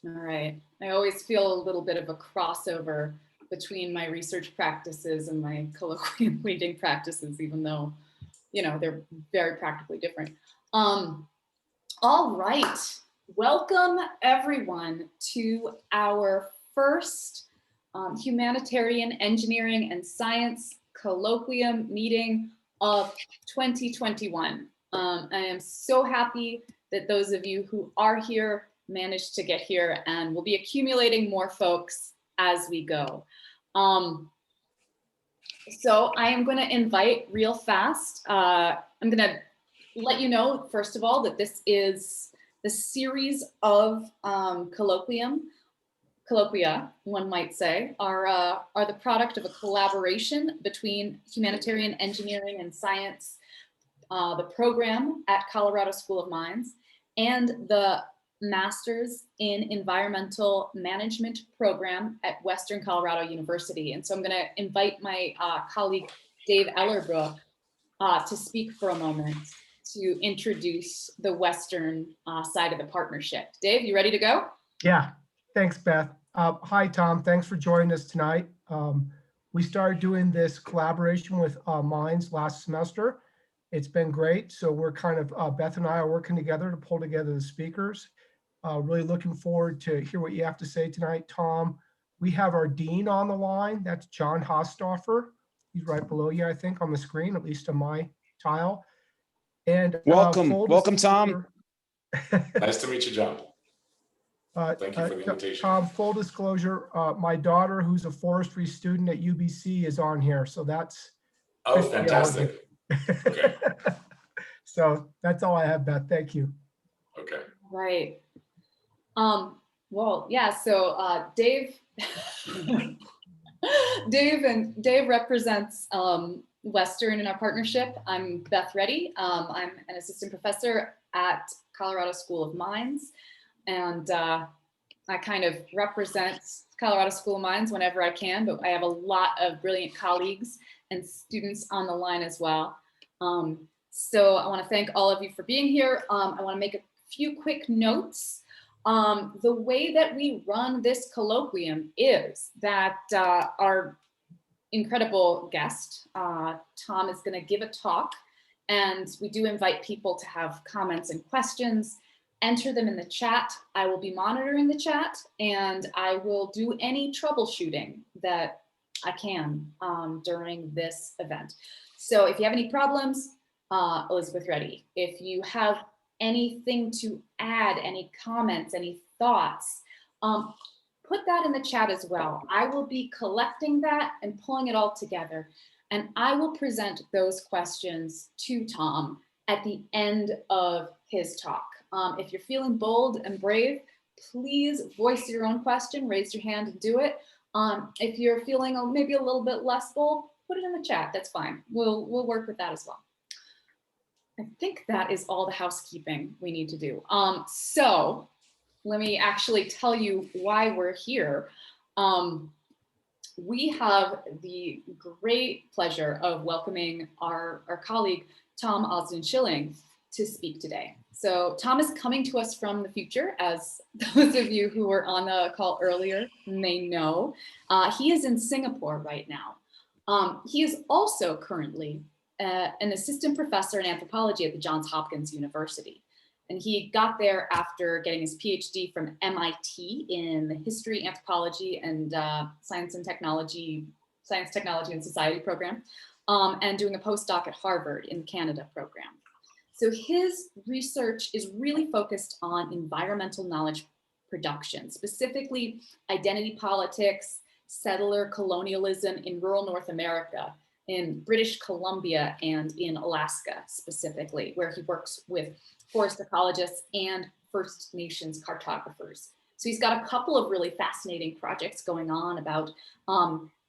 All right. I always feel a little bit of a crossover between my research practices and my colloquium leading practices, even though, you know, they're very practically different. All right. Welcome everyone to our first Humanitarian Engineering and Science Colloquium meeting of 2021. I am so happy that those of you who are here managed to get here, and we'll be accumulating more folks as we go. So I am going to invite real fast. I'm going to let you know, first of all, that this is the series of colloquia, one might say, are the product of a collaboration between humanitarian engineering and science, the program at Colorado School of Mines, and the Master's in Environmental Management program at Western Colorado University. And so I'm going to invite my colleague, Dave Ellerbrook, to speak for a moment to introduce the Western side of the partnership. Dave, you ready to go? Yeah, thanks, Beth. Hi, Tom. Thanks for joining us tonight. We started doing this collaboration with Mines last semester. It's been great. So we're kind of, Beth and I are working together to pull together the speakers. Really looking forward to hear what you have to say tonight, Tom. We have our dean on the line. That's John Hostoffer. He's right below you, I think, on the screen, at least on my tile. And welcome, Tom. Nice to meet you, John. Thank you for the invitation. Tom, full disclosure, my daughter, who's a forestry student at UBC, is on here. So that's fantastic. Okay. So that's all I have, Beth. Thank you. Okay. Right. Well, yeah, so Dave represents Western in our partnership. I'm Beth Reddy. I'm an assistant professor at Colorado School of Mines, and I kind of represent Colorado School of Mines whenever I can, but I have a lot of brilliant colleagues and students on the line as well. So I want to thank all of you for being here. I want to make a few quick notes. The way that we run this colloquium is that our incredible guest, Tom, is going to give a talk, and we do invite people to have comments and questions. Enter them in the chat. I will be monitoring the chat, and I will do any troubleshooting that I can during this event. So if you have any problems, Elizabeth Reddy. If you have anything to add, any comments, any thoughts, put that in the chat as well. I will be collecting that and pulling it all together, and I will present those questions to Tom at the end of his talk. If you're feeling bold and brave, please voice your own question, raise your hand and do it. If you're feeling maybe a little bit less bold, put it in the chat, that's fine. We'll work with that as well. I think that is all the housekeeping we need to do. So let me actually tell you why we're here. We have the great pleasure of welcoming our colleague, Tom Özden Schilling, to speak today. So Tom is coming to us from the future, as those of you who were on the call earlier may know. He is in Singapore right now. He is also currently an assistant professor in anthropology at the Johns Hopkins University. And he got there after getting his PhD from MIT in history, anthropology, and science, technology, and society program, and doing a postdoc at Harvard in the Canada program. So his research is really focused on environmental knowledge production, specifically identity politics, settler colonialism in rural North America, in British Columbia and in Alaska specifically, where he works with forest ecologists and First Nations cartographers. So he's got a couple of really fascinating projects going on about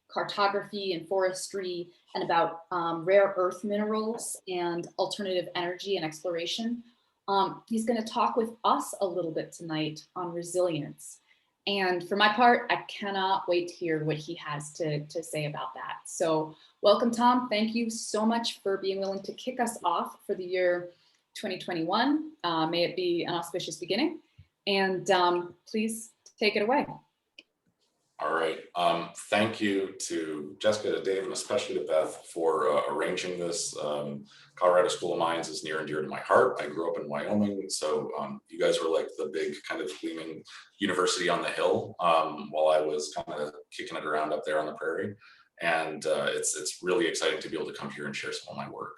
cartography and forestry, and about rare earth minerals and alternative energy and exploration. He's going to talk with us a little bit tonight on resilience. And for my part, I cannot wait to hear what he has to say about that. So welcome, Tom. Thank you so much for being willing to kick us off for the year 2021. May it be an auspicious beginning. And please take it away. All right. Thank you to Jessica, to Dave, and especially to Beth for arranging this. Colorado School of Mines is near and dear to my heart. I grew up in Wyoming, so you guys were like the big kind of gleaming university on the hill while I was kind of kicking it around up there on the prairie. And it's really exciting to be able to come here and share some of my work.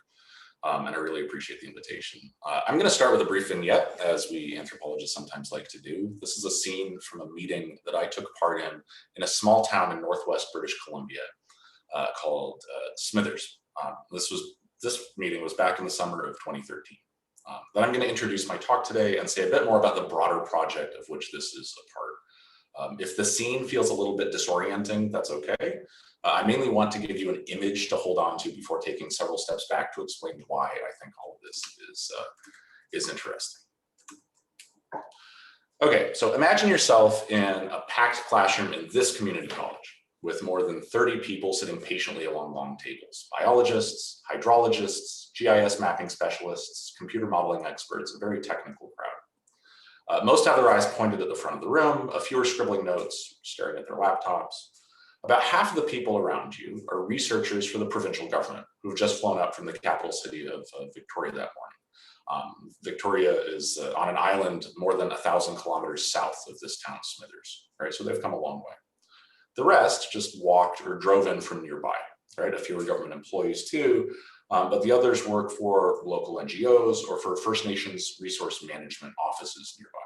And I really appreciate the invitation. I'm going to start with a brief vignette, as we anthropologists sometimes like to do. This is a scene from a meeting that I took part in a small town in northwest British Columbia called Smithers. This meeting was back in the summer of 2013. Then I'm going to introduce my talk today and say a bit more about the broader project of which this is a part. If the scene feels a little bit disorienting, that's okay. I mainly want to give you an image to hold on to before taking several steps back to explain why I think all of this is interesting. Okay, so imagine yourself in a packed classroom in this community college with more than 30 people sitting patiently along long tables. Biologists, hydrologists, GIS mapping specialists, computer modeling experts, a very technical crowd. Most have their eyes pointed at the front of the room, a few are scribbling notes, staring at their laptops. About half of the people around you are researchers for the provincial government who've just flown up from the capital city of Victoria that morning. Victoria is on an island more than 1,000 kilometers south of this town, Smithers, right? So they've come a long way. The rest just walked or drove in from nearby, right? A few are government employees too, but the others work for local NGOs or for First Nations resource management offices nearby.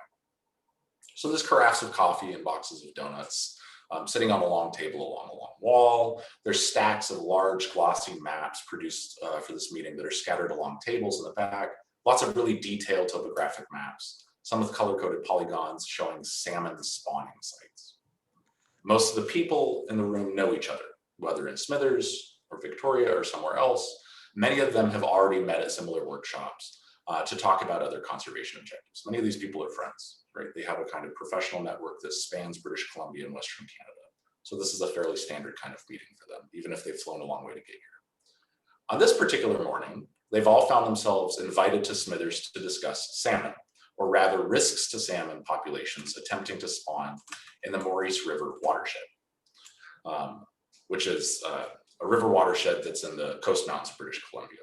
So there's carafes of coffee and boxes of donuts sitting on a long table along a long wall. There's stacks of large glossy maps produced for this meeting that are scattered along tables in the back. Lots of really detailed topographic maps, some with color-coded polygons showing salmon spawning sites. Most of the people in the room know each other, whether in Smithers or Victoria or somewhere else. Many of them have already met at similar workshops to talk about other conservation objectives. Many of these people are friends, right? They have a kind of professional network that spans British Columbia and Western Canada. So this is a fairly standard kind of meeting for them, even if they've flown a long way to get here. On this particular morning, they've all found themselves invited to Smithers to discuss salmon, or rather risks to salmon populations attempting to spawn in the Maurice River watershed, which is a river watershed that's in the Coast Mountains of British Columbia.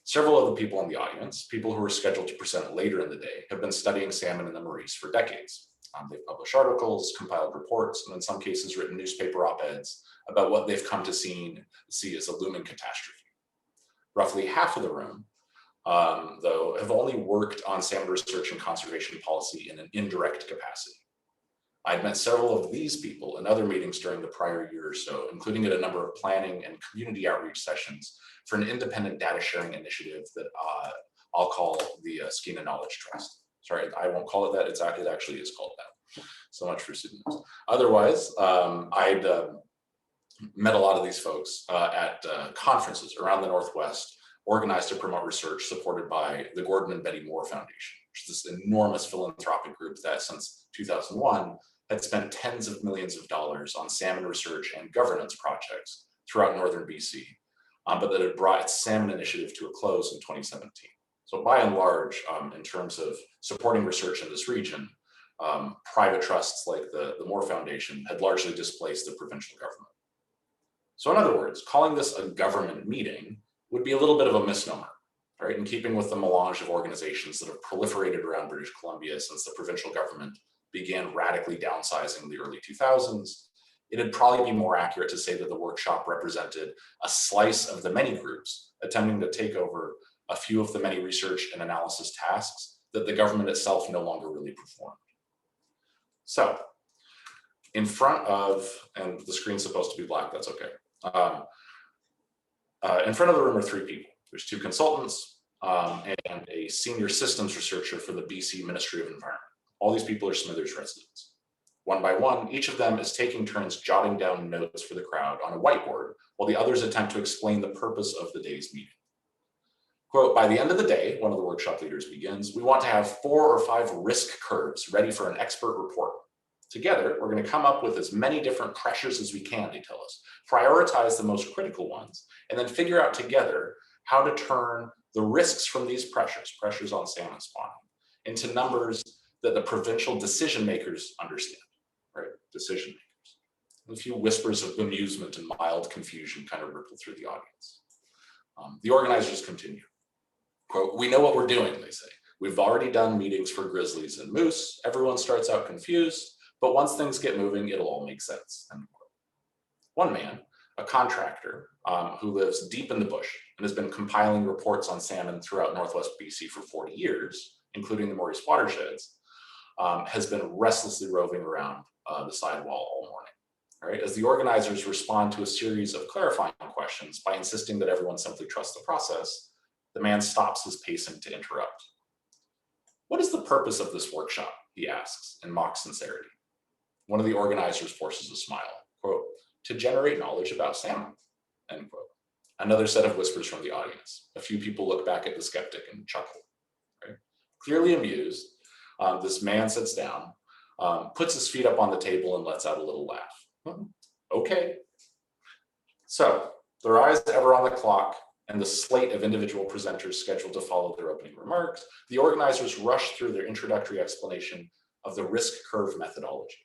Several of the people in the audience, people who are scheduled to present later in the day, have been studying salmon in the Maurice for decades. They've published articles, compiled reports, and in some cases written newspaper op-eds about what they've come to see as a looming catastrophe. Roughly half of the room, though, have only worked on salmon research and conservation policy in an indirect capacity. I've met several of these people in other meetings during the prior year or so, including at a number of planning and community outreach sessions for an independent data sharing initiative that I'll call the Skeena Knowledge Trust. Sorry, I won't call it that. It actually is called that. So much for pseudonyms. Otherwise, I'd met a lot of these folks at conferences around the Northwest, organized to promote research supported by the Gordon and Betty Moore Foundation, which is this enormous philanthropic group that since 2001 had spent tens of millions of dollars on salmon research and governance projects throughout northern BC, but that had brought its salmon initiative to a close in 2017. So by and large, in terms of supporting research in this region, private trusts like the Moore Foundation had largely displaced the provincial government. So in other words, calling this a government meeting would be a little bit of a misnomer, right? In keeping with the melange of organizations that have proliferated around British Columbia since the provincial government began radically downsizing in the early 2000s, it'd probably be more accurate to say that the workshop represented a slice of the many groups attempting to take over a few of the many research and analysis tasks that the government itself no longer really performed. So, in front of, and the screen's supposed to be black, that's okay. In front of the room are three people. There's two consultants and a senior systems researcher for the BC Ministry of Environment. All these people are Smithers residents. One by one, each of them is taking turns jotting down notes for the crowd on a whiteboard, while the others attempt to explain the purpose of the day's meeting. Quote, by the end of the day, one of the workshop leaders begins, we want to have 4 or 5 risk curves ready for an expert report. Together, we're going to come up with as many different pressures as we can, they tell us, prioritize the most critical ones, and then figure out together how to turn the risks from these pressures on salmon spawning, into numbers that the provincial decision makers understand. decision makers. A few whispers of bemusement and mild confusion kind of ripple through the audience. The organizers continue. Quote, "We know what we're doing," they say. "We've already done meetings for grizzlies and moose. Everyone starts out confused, but once things get moving, it'll all make sense." End quote. One man, a contractor who lives deep in the bush and has been compiling reports on salmon throughout Northwest BC for 40 years, including the Maurice watersheds, has been restlessly roving around the sidewall all morning. All right, as the organizers respond to a series of clarifying questions by insisting that everyone simply trust the process, the man stops his pacing to interrupt. "What is the purpose of this workshop?" he asks in mock sincerity. One of the organizers forces a smile, quote, "To generate knowledge about salmon," end quote. Another set of whispers from the audience. A few people look back at the skeptic and chuckle. Right? Clearly amused, this man sits down, puts his feet up on the table and lets out a little laugh. Okay. So their eyes ever on the clock and the slate of individual presenters scheduled to follow their opening remarks, the organizers rush through their introductory explanation of the risk curve methodology.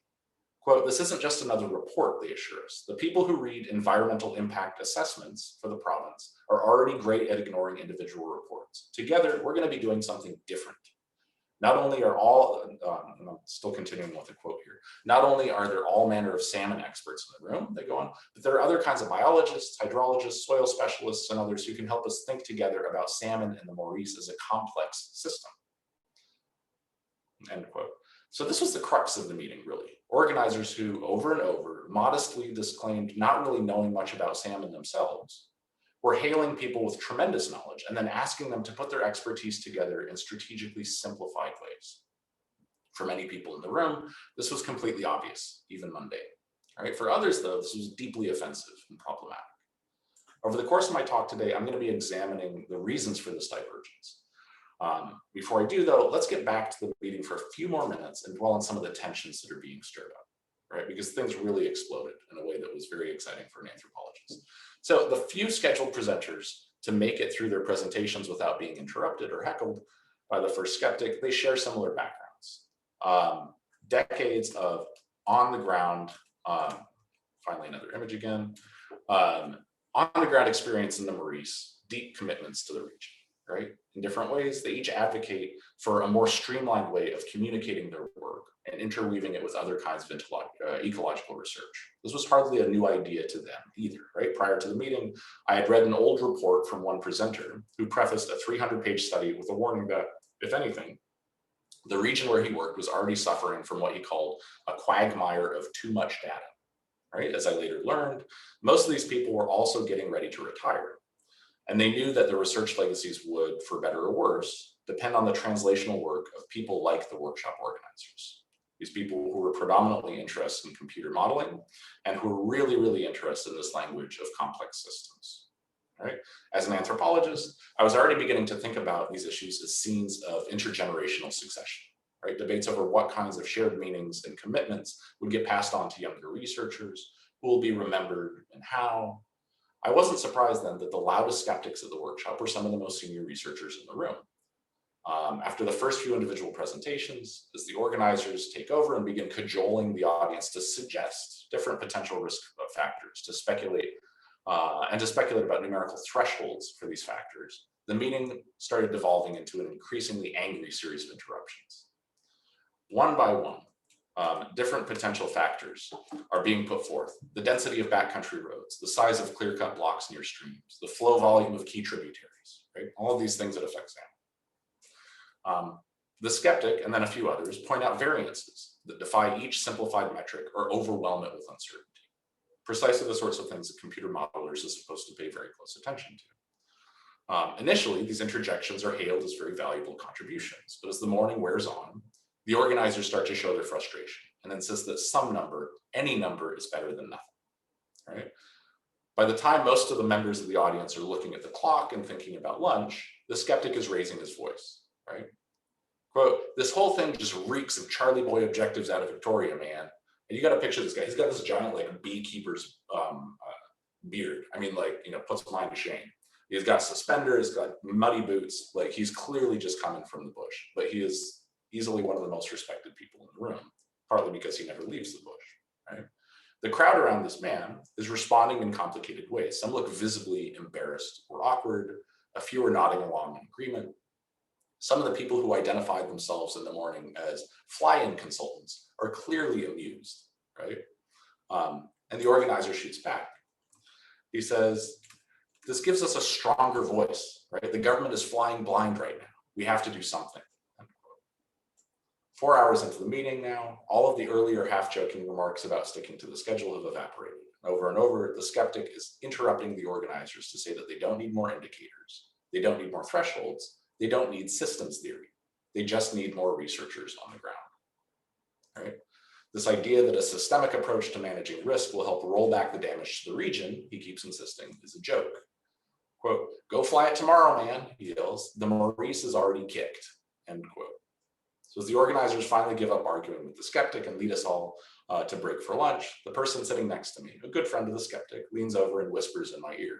Quote, "This isn't just another report," they assure us. "The people who read environmental impact assessments for the province are already great at ignoring individual reports. Together, we're going to be doing something different. Not only are all," and I'm still continuing with the quote here, "not only are there all manner of salmon experts in the room," they go on, "but there are other kinds of biologists, hydrologists, soil specialists, and others who can help us think together about salmon and the Maurice as a complex system." End quote. So this was the crux of the meeting, really. Organizers who, over and over, modestly disclaimed not really knowing much about salmon themselves, were hailing people with tremendous knowledge and then asking them to put their expertise together in strategically simplified ways. For many people in the room, this was completely obvious, even mundane. All right? For others, though, this was deeply offensive and problematic. Over the course of my talk today, I'm going to be examining the reasons for this divergence. Before I do, though, let's get back to the meeting for a few more minutes and dwell on some of the tensions that are being stirred up, right? Because things really exploded in a way that was very exciting for an anthropologist. So the few scheduled presenters to make it through their presentations without being interrupted or heckled by the first skeptic, they share similar backgrounds. Decades of on the ground, finally another image again, on the ground experience in the Maurice, deep commitments to the region, right? In different ways, they each advocate for a more streamlined way of communicating their work and interweaving it with other kinds of ecological research. This was hardly a new idea to them either, right? Prior to the meeting, I had read an old report from one presenter who prefaced a 300-page study with a warning that, if anything, the region where he worked was already suffering from what he called a quagmire of too much data, right? As I later learned, most of these people were also getting ready to retire. And they knew that the research legacies would, for better or worse, depend on the translational work of people like the workshop organizers. These people who were predominantly interested in computer modeling and who were really, really interested in this language of complex systems. Right? As an anthropologist, I was already beginning to think about these issues as scenes of intergenerational succession, right? Debates over what kinds of shared meanings and commitments would get passed on to younger researchers, who will be remembered and how. I wasn't surprised then that the loudest skeptics at the workshop were some of the most senior researchers in the room. After the first few individual presentations, as the organizers take over and begin cajoling the audience to suggest different potential risk factors, to speculate about numerical thresholds for these factors, the meeting started devolving into an increasingly angry series of interruptions. One by one, different potential factors are being put forth. The density of backcountry roads, the size of clear-cut blocks near streams, the flow volume of key tributaries, right? All of these things that affect salmon. The skeptic, and then a few others, point out variances that defy each simplified metric or overwhelm it with uncertainty. Precisely the sorts of things that computer modelers are supposed to pay very close attention to. Initially, these interjections are hailed as very valuable contributions, but as the morning wears on, the organizers start to show their frustration and insist that some number, any number, is better than nothing, right? By the time most of the members of the audience are looking at the clock and thinking about lunch, the skeptic is raising his voice, right? Quote, "This whole thing just reeks of Charlie Boy objectives out of Victoria, man." And you got to picture this guy. He's got this giant, like, beekeeper's beard. I mean, like, you know, puts mine to shame. He's got suspenders, he's got muddy boots. Like, he's clearly just coming from the bush, but he is easily one of the most respected people in the room, partly because he never leaves the bush, right? The crowd around this man is responding in complicated ways. Some look visibly embarrassed or awkward. A few are nodding along in agreement. Some of the people who identified themselves in the morning as fly-in consultants are clearly amused, right? And the organizer shoots back. He says, this gives us a stronger voice, right? The government is flying blind right now. We have to do something. 4 hours into the meeting now, all of the earlier half-joking remarks about sticking to the schedule have evaporated. Over and over, the skeptic is interrupting the organizers to say that they don't need more indicators, they don't need more thresholds, they don't need systems theory. They just need more researchers on the ground, right? This idea that a systemic approach to managing risk will help roll back the damage to the region, he keeps insisting, is a joke. Quote, go fly it tomorrow, man, he yells. The Maurice is already kicked, end quote. So as the organizers finally give up arguing with the skeptic and lead us all to break for lunch, the person sitting next to me, a good friend of the skeptic, leans over and whispers in my ear,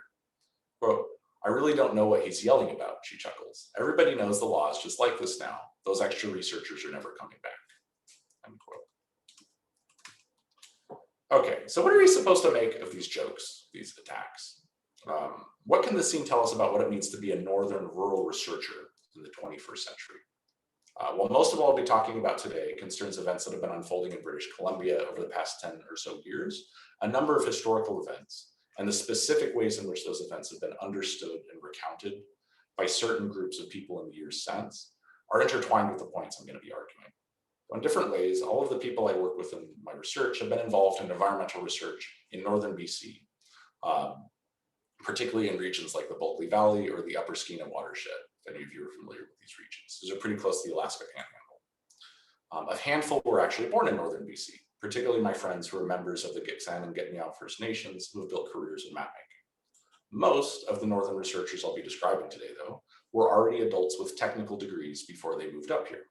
quote, I really don't know what he's yelling about, she chuckles. Everybody knows the law is just like this now. Those extra researchers are never coming back, end quote. Okay, so what are we supposed to make of these jokes, these attacks? What can this scene tell us about what it means to be a northern rural researcher in the 21st century? Well, most of what I'll be talking about today concerns events that have been unfolding in British Columbia over the past 10 or so years, a number of historical events, and the specific ways in which those events have been understood and recounted by certain groups of people in the years since are intertwined with the points I'm going to be arguing. In different ways, all of the people I work with in my research have been involved in environmental research in northern BC, particularly in regions like the Bulkley Valley or the Upper Skeena watershed, if any of you are familiar with these regions. These are pretty close to the Alaska Panhandle. A handful were actually born in northern BC, particularly my friends who are members of the Gitxsan and Gitmeow First Nations who have built careers in mapmaking. Most of the northern researchers I'll be describing today, though, were already adults with technical degrees before they moved up here.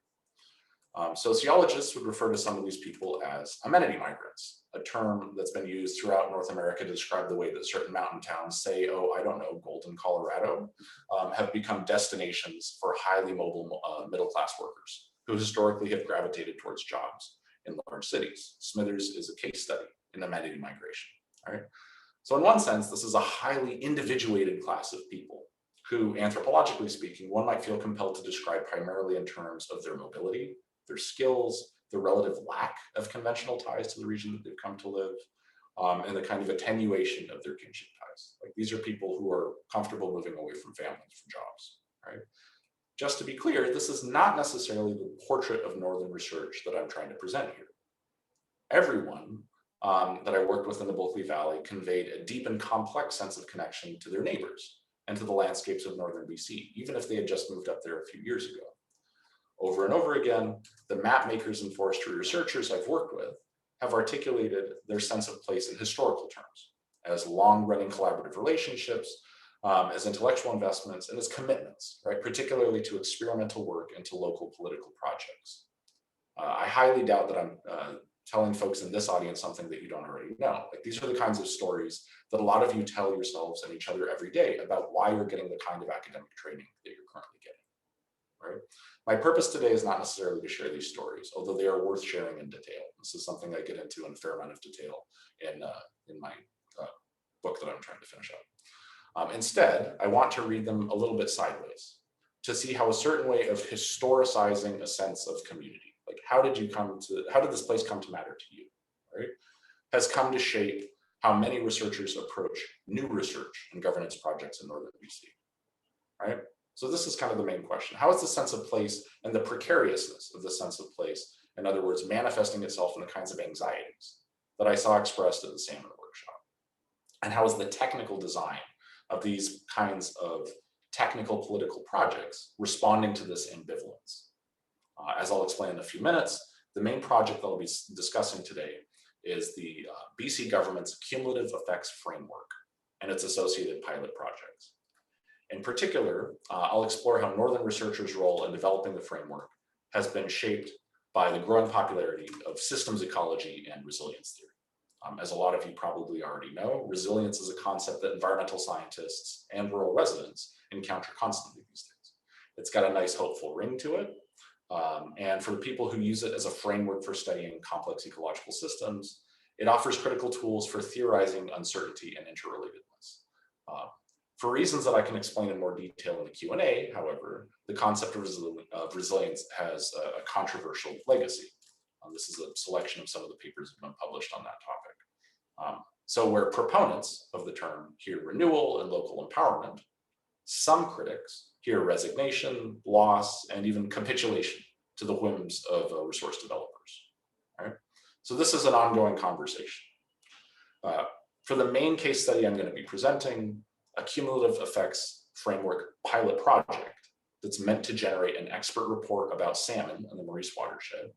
Sociologists would refer to some of these people as amenity migrants, a term that's been used throughout North America to describe the way that certain mountain towns, say, oh, I don't know, Golden, Colorado, have become destinations for highly mobile middle-class workers who historically have gravitated towards jobs in large cities. Smithers is a case study in amenity migration, all right? So in one sense, this is a highly individuated class of people who, anthropologically speaking, one might feel compelled to describe primarily in terms of their mobility, their skills, the relative lack of conventional ties to the region that they've come to live, and the kind of attenuation of their kinship ties. Like these are people who are comfortable moving away from families, from jobs, right? Just to be clear, this is not necessarily the portrait of northern research that I'm trying to present here. Everyone that I worked with in the Bulkley Valley conveyed a deep and complex sense of connection to their neighbors and to the landscapes of northern BC, even if they had just moved up there a few years ago. Over and over again, the map makers and forestry researchers I've worked with have articulated their sense of place in historical terms, as long-running collaborative relationships, as intellectual investments, and as commitments, right? Particularly to experimental work and to local political projects. I highly doubt that I'm telling folks in this audience something that you don't already know. Like these are the kinds of stories that a lot of you tell yourselves and each other every day about why you're getting the kind of academic training that you're currently getting, right? My purpose today is not necessarily to share these stories, although they are worth sharing in detail. This is something I get into in a fair amount of detail in my book that I'm trying to finish up. Instead, I want to read them a little bit sideways to see how a certain way of historicizing a sense of community, like how did this place come to matter to you, right, has come to shape how many researchers approach new research and governance projects in northern BC, right? So this is kind of the main question. How is the sense of place and the precariousness of the sense of place, in other words, manifesting itself in the kinds of anxieties that I saw expressed at the salmon workshop? And how is the technical design of these kinds of technical political projects responding to this ambivalence? As I'll explain in a few minutes, the main project that I'll be discussing today is the BC government's Cumulative Effects Framework and its associated pilot projects. In particular, I'll explore how northern researchers' role in developing the framework has been shaped by the growing popularity of systems ecology and resilience theory. As a lot of you probably already know, resilience is a concept that environmental scientists and rural residents encounter constantly these days. It's got a nice, hopeful ring to it. And for the people who use it as a framework for studying complex ecological systems, It offers critical tools for theorizing uncertainty and interrelatedness. For reasons that I can explain in more detail in the Q&A, however, the concept of resilience has a controversial legacy. This is a selection of some of the papers that have been published on that topic. So where proponents of the term hear renewal and local empowerment, some critics hear resignation, loss, and even capitulation to the whims of resource developers. Right? So this is an ongoing conversation. For the main case study I'm going to be presenting, a cumulative effects framework pilot project that's meant to generate an expert report about salmon in the Maurice watershed.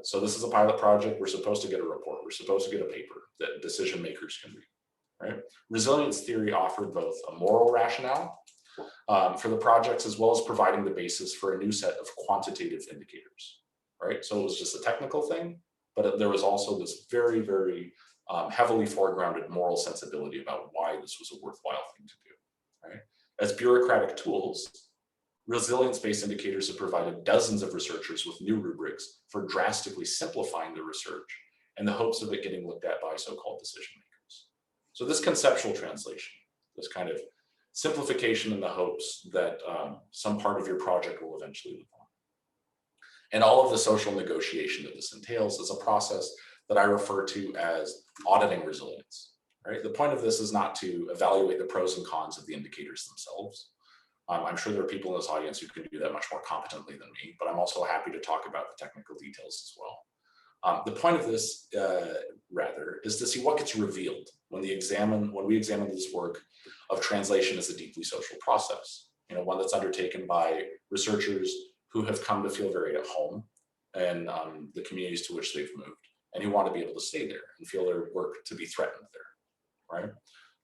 So this is a pilot project. We're supposed to get a report. We're supposed to get a paper that decision makers can read. Right? Resilience theory offered both a moral rationale for the projects, as well as providing the basis for a new set of quantitative indicators. Right? So it was just a technical thing, but there was also this very, very heavily foregrounded moral sensibility about why this was a worthwhile thing to do. Right? As bureaucratic tools, resilience-based indicators have provided dozens of researchers with new rubrics for drastically simplifying the research in the hopes of it getting looked at by so-called decision makers. So this conceptual translation, this kind of simplification in the hopes that some part of your project will eventually live on. And all of the social negotiation that this entails is a process that I refer to as auditing resilience. Right? The point of this is not to evaluate the pros and cons of the indicators themselves. I'm sure there are people in this audience who can do that much more competently than me, but I'm also happy to talk about the technical details as well. The point of this, rather, is to see what gets revealed when we examine this work of translation as a deeply social process. You know, one that's undertaken by researchers who have come to feel very at home in the communities to which they've moved, and who want to be able to stay there and feel their work to be threatened there, right?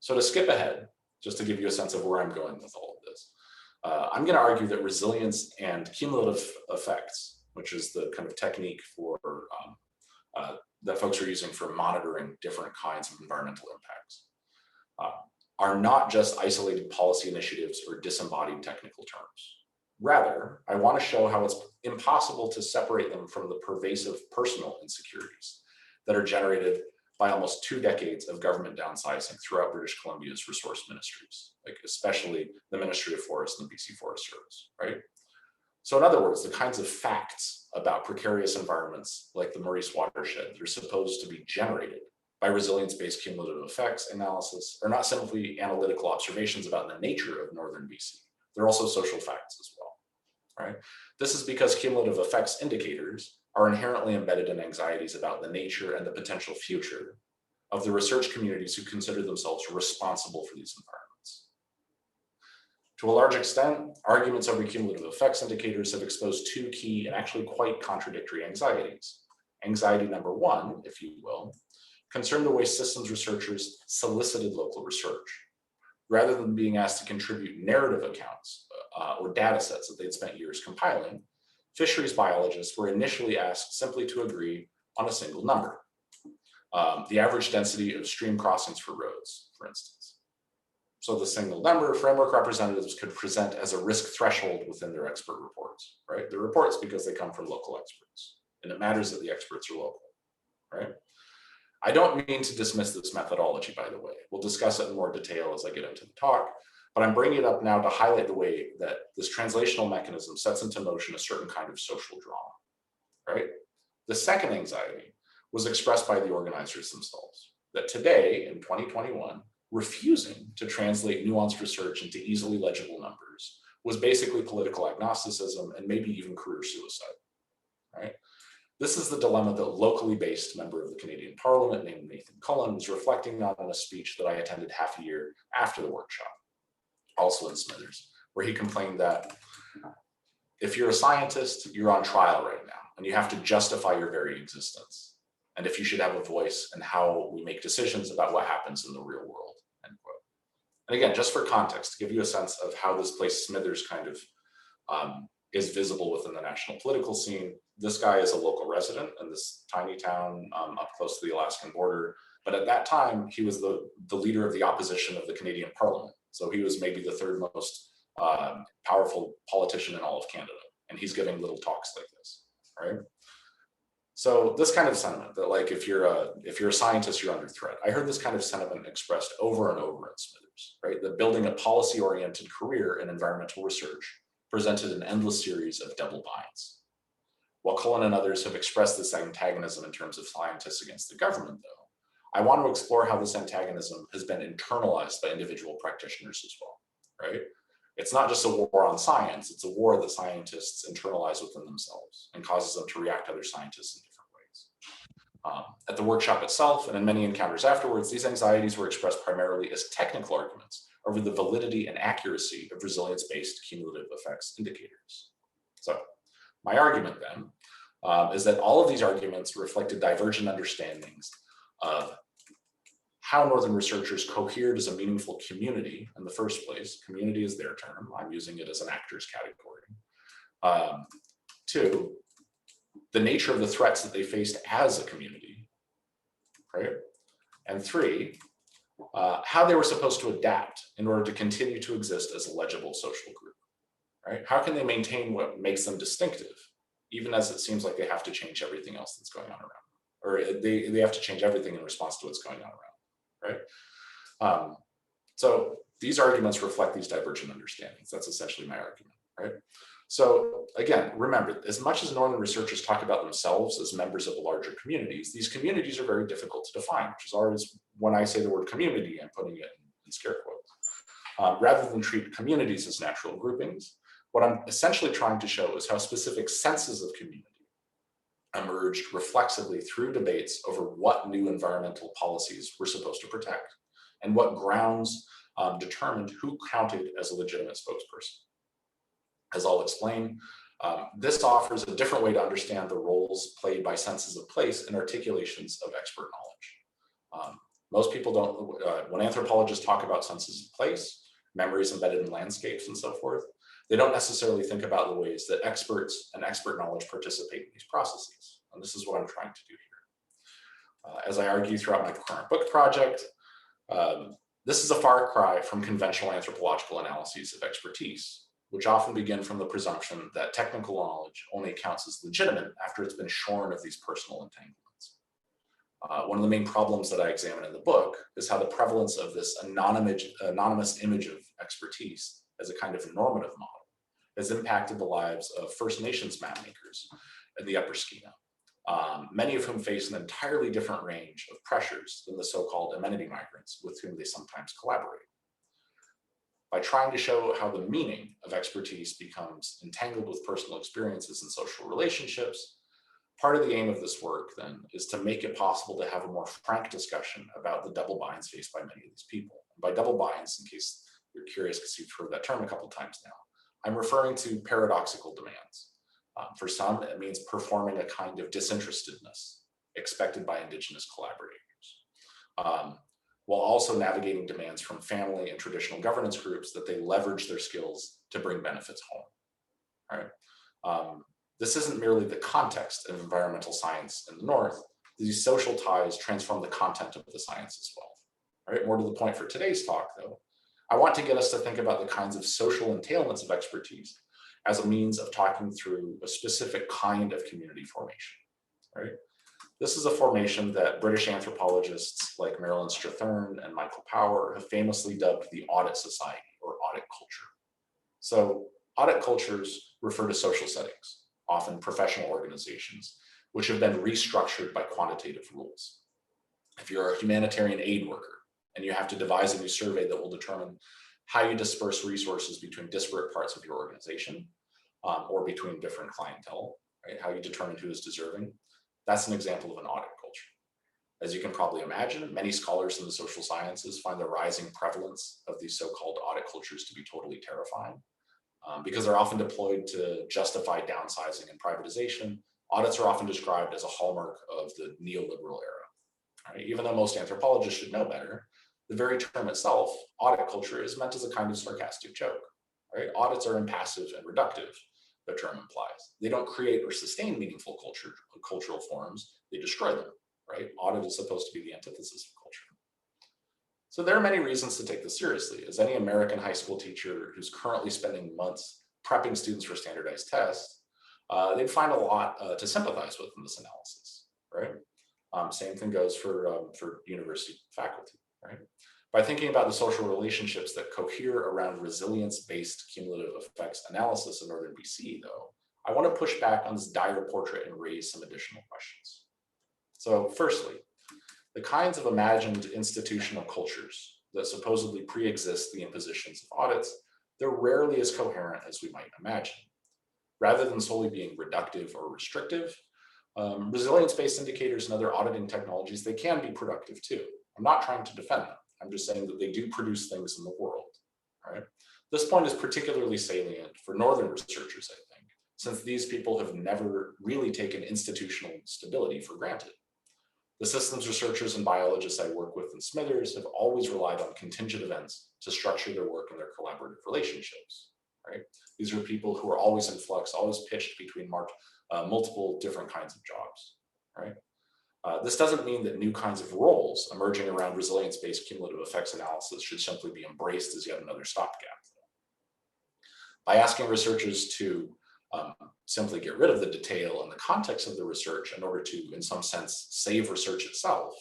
So to skip ahead, just to give you a sense of where I'm going with all of this, I'm going to argue that resilience and cumulative effects, which is the kind of technique for that folks are using for monitoring different kinds of environmental impacts, are not just isolated policy initiatives or disembodied technical terms. Rather, I want to show how it's impossible to separate them from the pervasive personal insecurities that are generated by almost 2 decades of government downsizing throughout British Columbia's resource ministries, like especially the Ministry of Forests and the BC Forest Service, right? So in other words, the kinds of facts about precarious environments like the Maurice watershed that are supposed to be generated by resilience-based cumulative effects analysis are not simply analytical observations about the nature of northern BC. They're also social facts as well, right? This is because cumulative effects indicators are inherently embedded in anxieties about the nature and the potential future of the research communities who consider themselves responsible for these environments. To a large extent, arguments over cumulative effects indicators have exposed 2 key and actually quite contradictory anxieties. Anxiety number 1, if you will, concerned the way systems researchers solicited local research. Rather than being asked to contribute narrative accounts or data sets that they'd spent years compiling, fisheries biologists were initially asked simply to agree on a single number. The average density of stream crossings for roads, for instance. So the single number framework representatives could present as a risk threshold within their expert reports, right? They're reports because they come from local experts, and it matters that the experts are local, right? I don't mean to dismiss this methodology, by the way. We'll discuss it in more detail as I get into the talk, but I'm bringing it up now to highlight the way that this translational mechanism sets into motion a certain kind of social drama, right? The second anxiety was expressed by the organizers themselves, that today, in 2021, refusing to translate nuanced research into easily legible numbers was basically political agnosticism and maybe even career suicide, right? This is the dilemma that a locally based member of the Canadian Parliament named Nathan Cullen was reflecting on in a speech that I attended half a year after the workshop, also in Smithers, where he complained that if you're a scientist, you're on trial right now, and you have to justify your very existence. And if you should have a voice in how we make decisions about what happens in the real world, end quote. And again, just for context, to give you a sense of how this place Smithers kind of is visible within the national political scene, this guy is a local resident in this tiny town up close to the Alaskan border. But at that time, he was the leader of the opposition of the Canadian Parliament. So he was maybe the 3rd most powerful politician in all of Canada. And he's giving little talks like this, right? So this kind of sentiment that like, if you're a scientist, you're under threat. I heard this kind of sentiment expressed over and over in Smithers, right? That building a policy-oriented career in environmental research presented an endless series of double binds. While Cullen and others have expressed this antagonism in terms of scientists against the government, though, I want to explore how this antagonism has been internalized by individual practitioners as well, right? It's not just a war on science, it's a war that scientists internalize within themselves and causes them to react to other scientists in different ways. At the workshop itself, and in many encounters afterwards, these anxieties were expressed primarily as technical arguments over the validity and accuracy of resilience-based cumulative effects indicators. So my argument then is that all of these arguments reflected divergent understandings of how Northern researchers cohered as a meaningful community in the first place. Community is their term. I'm using it as an actors category. Two, the nature of the threats that they faced as a community, right? And three, how they were supposed to adapt in order to continue to exist as a legible social group, right? How can they maintain what makes them distinctive, even as it seems like they have to change everything else that's going on around them, or they have to change everything in response to what's going on around them, right? So these arguments reflect these divergent understandings. That's essentially my argument, right? So again, remember, as much as Northern researchers talk about themselves as members of larger communities, these communities are very difficult to define, which is always, when I say the word community, I'm putting it in scare quotes. Rather than treat communities as natural groupings, what I'm essentially trying to show is how specific senses of community emerged reflexively through debates over what new environmental policies we're supposed to protect and what grounds determined who counted as a legitimate spokesperson. As I'll explain, this offers a different way to understand the roles played by senses of place and articulations of expert knowledge. Most people don't, when anthropologists talk about senses of place, memories embedded in landscapes and so forth, they don't necessarily think about the ways that experts and expert knowledge participate in these processes. And this is what I'm trying to do here. As I argue throughout my current book project, this is a far cry from conventional anthropological analyses of expertise, which often begin from the presumption that technical knowledge only counts as legitimate after it's been shorn of these personal entanglements. One of the main problems that I examine in the book is how the prevalence of this anonymous image of expertise as a kind of normative model has impacted the lives of First Nations mapmakers in the Upper Skeena, many of whom face an entirely different range of pressures than the so-called amenity migrants with whom they sometimes collaborate. By trying to show how the meaning of expertise becomes entangled with personal experiences and social relationships, part of the aim of this work then is to make it possible to have a more frank discussion about the double binds faced by many of these people. And by double binds, in case you're curious because you've heard that term a couple times now, I'm referring to paradoxical demands. For some, it means performing a kind of disinterestedness expected by Indigenous collaborators, while also navigating demands from family and traditional governance groups that they leverage their skills to bring benefits home, right? This isn't merely the context of environmental science in the North. These social ties transform the content of the science as well, right? More to the point for today's talk, though, I want to get us to think about the kinds of social entailments of expertise as a means of talking through a specific kind of community formation, right? This is a formation that British anthropologists like Marilyn Strathern and Michael Power have famously dubbed the audit society or audit culture. So audit cultures refer to social settings, often professional organizations, which have been restructured by quantitative rules. If you're a humanitarian aid worker and you have to devise a new survey that will determine how you disperse resources between disparate parts of your organization or between different clientele, right? How you determine who is deserving. That's an example of an audit culture. As you can probably imagine, many scholars in the social sciences find the rising prevalence of these so-called audit cultures to be totally terrifying because they're often deployed to justify downsizing and privatization. Audits are often described as a hallmark of the neoliberal era. Right? Even though most anthropologists should know better, the very term itself, audit culture, is meant as a kind of sarcastic joke. Right? Audits are impassive and reductive, the term implies. They don't create or sustain meaningful cultural forms, they destroy them, right? Audit is supposed to be the antithesis of culture. So there are many reasons to take this seriously. As any American high school teacher who's currently spending months prepping students for standardized tests, they'd find a lot to sympathize with in this analysis, right? Same thing goes for university faculty, right? By thinking about the social relationships that cohere around resilience-based cumulative effects analysis in Northern BC, though, I want to push back on this dire portrait and raise some additional questions. So firstly, the kinds of imagined institutional cultures that supposedly pre-exist the impositions of audits, they're rarely as coherent as we might imagine. Rather than solely being reductive or restrictive, resilience-based indicators and other auditing technologies, they can be productive too. I'm not trying to defend them. I'm just saying that they do produce things in the world, right? This point is particularly salient for Northern researchers, I think, since these people have never really taken institutional stability for granted. The systems researchers and biologists I work with in Smithers have always relied on contingent events to structure their work and their collaborative relationships, right? These are people who are always in flux, always pitched between multiple different kinds of jobs, right? This doesn't mean that new kinds of roles emerging around resilience-based cumulative effects analysis should simply be embraced as yet another stopgap. By asking researchers to simply get rid of the detail and the context of the research in order to, in some sense, save research itself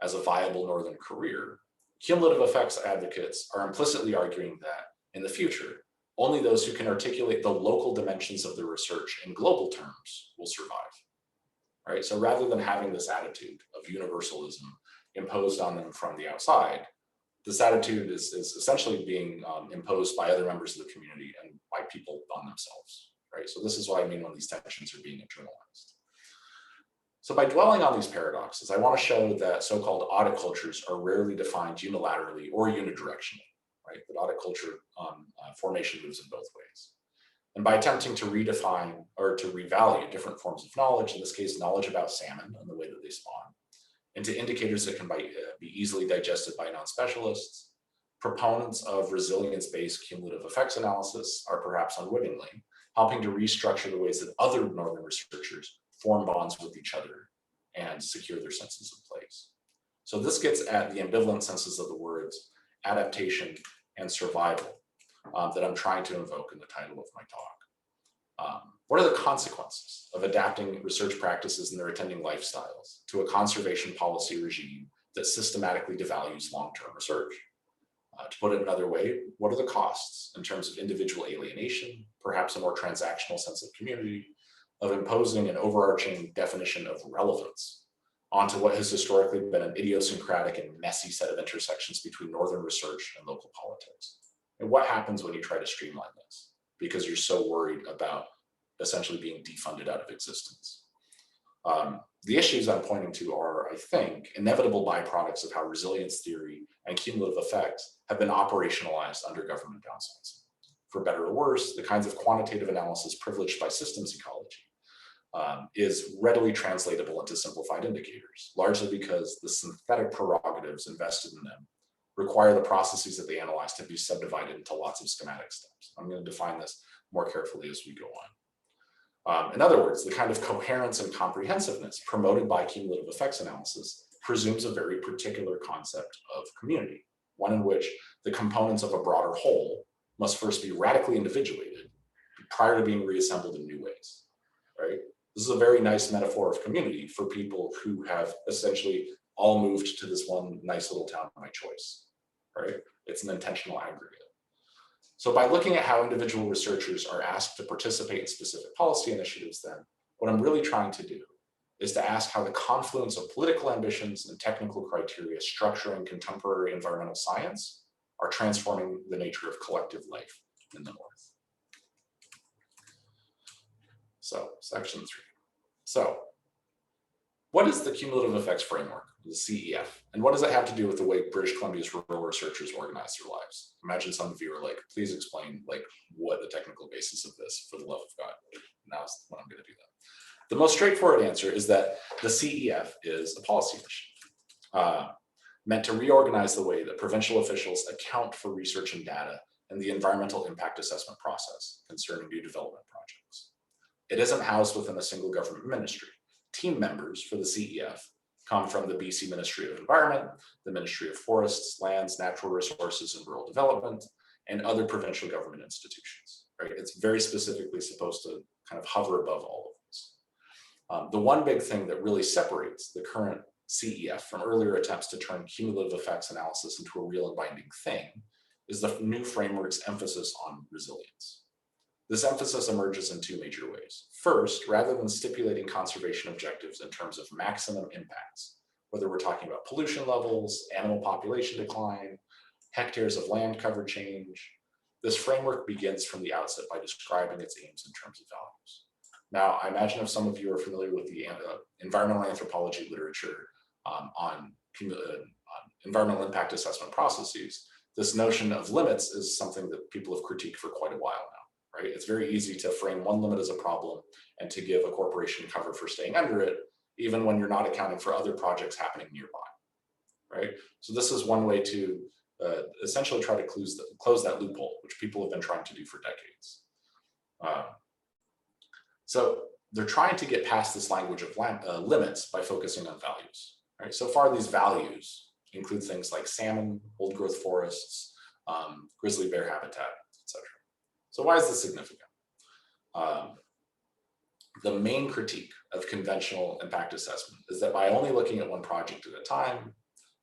as a viable Northern career, cumulative effects advocates are implicitly arguing that in the future, only those who can articulate the local dimensions of the research in global terms will survive. Right? So rather than having this attitude of universalism imposed on them from the outside, this attitude is essentially being imposed by other members of the community and by people on themselves. Right? So this is what I mean when these tensions are being internalized. So by dwelling on these paradoxes, I want to show that so-called audit cultures are rarely defined unilaterally or unidirectionally. Right? That audit culture formation moves in both ways. And by attempting to redefine or to revalue different forms of knowledge, in this case, knowledge about salmon and the way that they spawn, into indicators that can be easily digested by non-specialists, proponents of resilience-based cumulative effects analysis are perhaps unwittingly helping to restructure the ways that other Northern researchers form bonds with each other and secure their senses of place. So this gets at the ambivalent senses of the words adaptation and survival that I'm trying to invoke in the title of my talk. What are the consequences of adapting research practices and their attending lifestyles to a conservation policy regime that systematically devalues long-term research? To put it another way, what are the costs in terms of individual alienation, perhaps a more transactional sense of community, of imposing an overarching definition of relevance onto what has historically been an idiosyncratic and messy set of intersections between Northern research and local politics? And what happens when you try to streamline this because you're so worried about essentially being defunded out of existence? The issues I'm pointing to are, I think, inevitable byproducts of how resilience theory and cumulative effects have been operationalized under government downsizing. For better or worse, the kinds of quantitative analysis privileged by systems ecology is readily translatable into simplified indicators, largely because the synthetic prerogatives invested in them require the processes that they analyze to be subdivided into lots of schematic steps. I'm going to define this more carefully as we go on. In other words, the kind of coherence and comprehensiveness promoted by cumulative effects analysis presumes a very particular concept of community, one in which the components of a broader whole must first be radically individuated prior to being reassembled in new ways, right? This is a very nice metaphor of community for people who have essentially all moved to this one nice little town by choice, right? It's an intentional aggregate. So by looking at how individual researchers are asked to participate in specific policy initiatives then, what I'm really trying to do is to ask how the confluence of political ambitions and technical criteria structuring contemporary environmental science are transforming the nature of collective life in the North. So, section 3. So, what is the Cumulative Effects Framework, the CEF, and what does it have to do with the way British Columbia's rural researchers organize their lives? Imagine some of you are like, please explain what the technical basis of this, for the love of God. Now's when I'm going to do that. The most straightforward answer is that the CEF is a policy initiative meant to reorganize the way that provincial officials account for research and data and the environmental impact assessment process concerning new development projects. It isn't housed within a single government ministry. Team members for the CEF come from the BC Ministry of Environment, the Ministry of Forests, Lands, Natural Resources, and Rural Development, and other provincial government institutions. Right? It's very specifically supposed to kind of hover above all of this. The one big thing that really separates the current CEF from earlier attempts to turn cumulative effects analysis into a real and binding thing is the new framework's emphasis on resilience. This emphasis emerges in two major ways. First, rather than stipulating conservation objectives in terms of maximum impacts, whether we're talking about pollution levels, animal population decline, hectares of land cover change, this framework begins from the outset by describing its aims in terms of values. Now, I imagine if some of you are familiar with the environmental anthropology literature on environmental impact assessment processes, this notion of limits is something that people have critiqued for quite a while now, right? It's very easy to frame one limit as a problem and to give a corporation cover for staying under it, even when you're not accounting for other projects happening nearby, right? So this is one way to essentially try to close that loophole, which people have been trying to do for decades. So they're trying to get past this language of limits by focusing on values, right? So far, these values include things like salmon, old growth forests, grizzly bear habitat, etc. So why is this significant? The main critique of conventional impact assessment is that by only looking at one project at a time,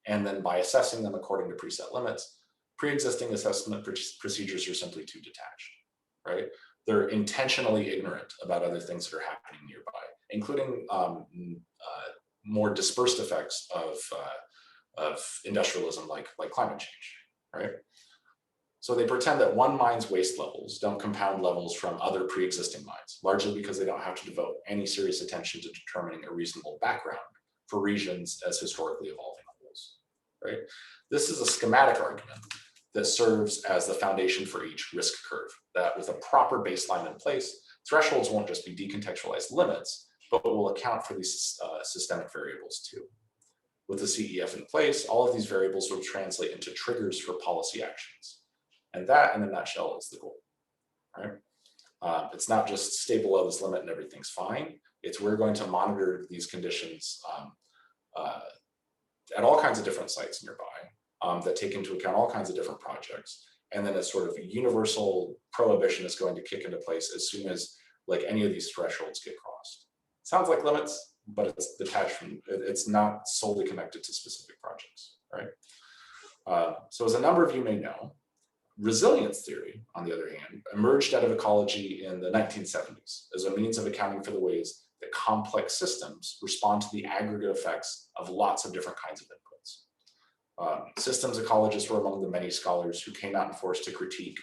and then by assessing them according to preset limits, pre-existing assessment procedures are simply too detached, right? They're intentionally ignorant about other things that are happening nearby, including more dispersed effects of industrialism like climate change, right? So they pretend that one mine's waste levels don't compound levels from other pre-existing mines, largely because they don't have to devote any serious attention to determining a reasonable background for regions as historically evolving wholes, right? This is a schematic argument that serves as the foundation for each risk curve, that with a proper baseline in place, thresholds won't just be decontextualized limits, but will account for these systemic variables too. With the CEF in place, all of these variables will translate into triggers for policy actions. And that, in a nutshell, is the goal, right? It's not just stay below this limit and everything's fine. It's we're going to monitor these conditions at all kinds of different sites nearby that take into account all kinds of different projects. And then a sort of universal prohibition is going to kick into place as soon as like any of these thresholds get crossed. Sounds like limits, but it's detached from, it's not solely connected to specific projects, right? So as a number of you may know, resilience theory, on the other hand, emerged out of ecology in the 1970s as a means of accounting for the ways that complex systems respond to the aggregate effects of lots of different kinds of inputs. Systems ecologists were among the many scholars who came out in force to critique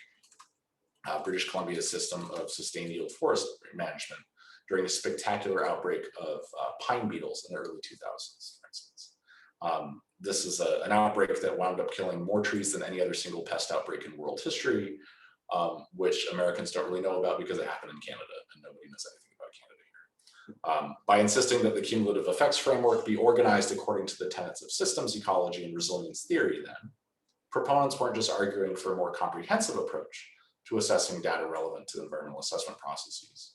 British Columbia's system of sustained yield forest management during a spectacular outbreak of pine beetles in the early 2000s, for instance. This is an outbreak that wound up killing more trees than any other single pest outbreak in world history, which Americans don't really know about because it happened in Canada and nobody knows anything about Canada here. By insisting that the cumulative effects framework be organized according to the tenets of systems ecology and resilience theory then, proponents weren't just arguing for a more comprehensive approach to assessing data relevant to environmental assessment processes.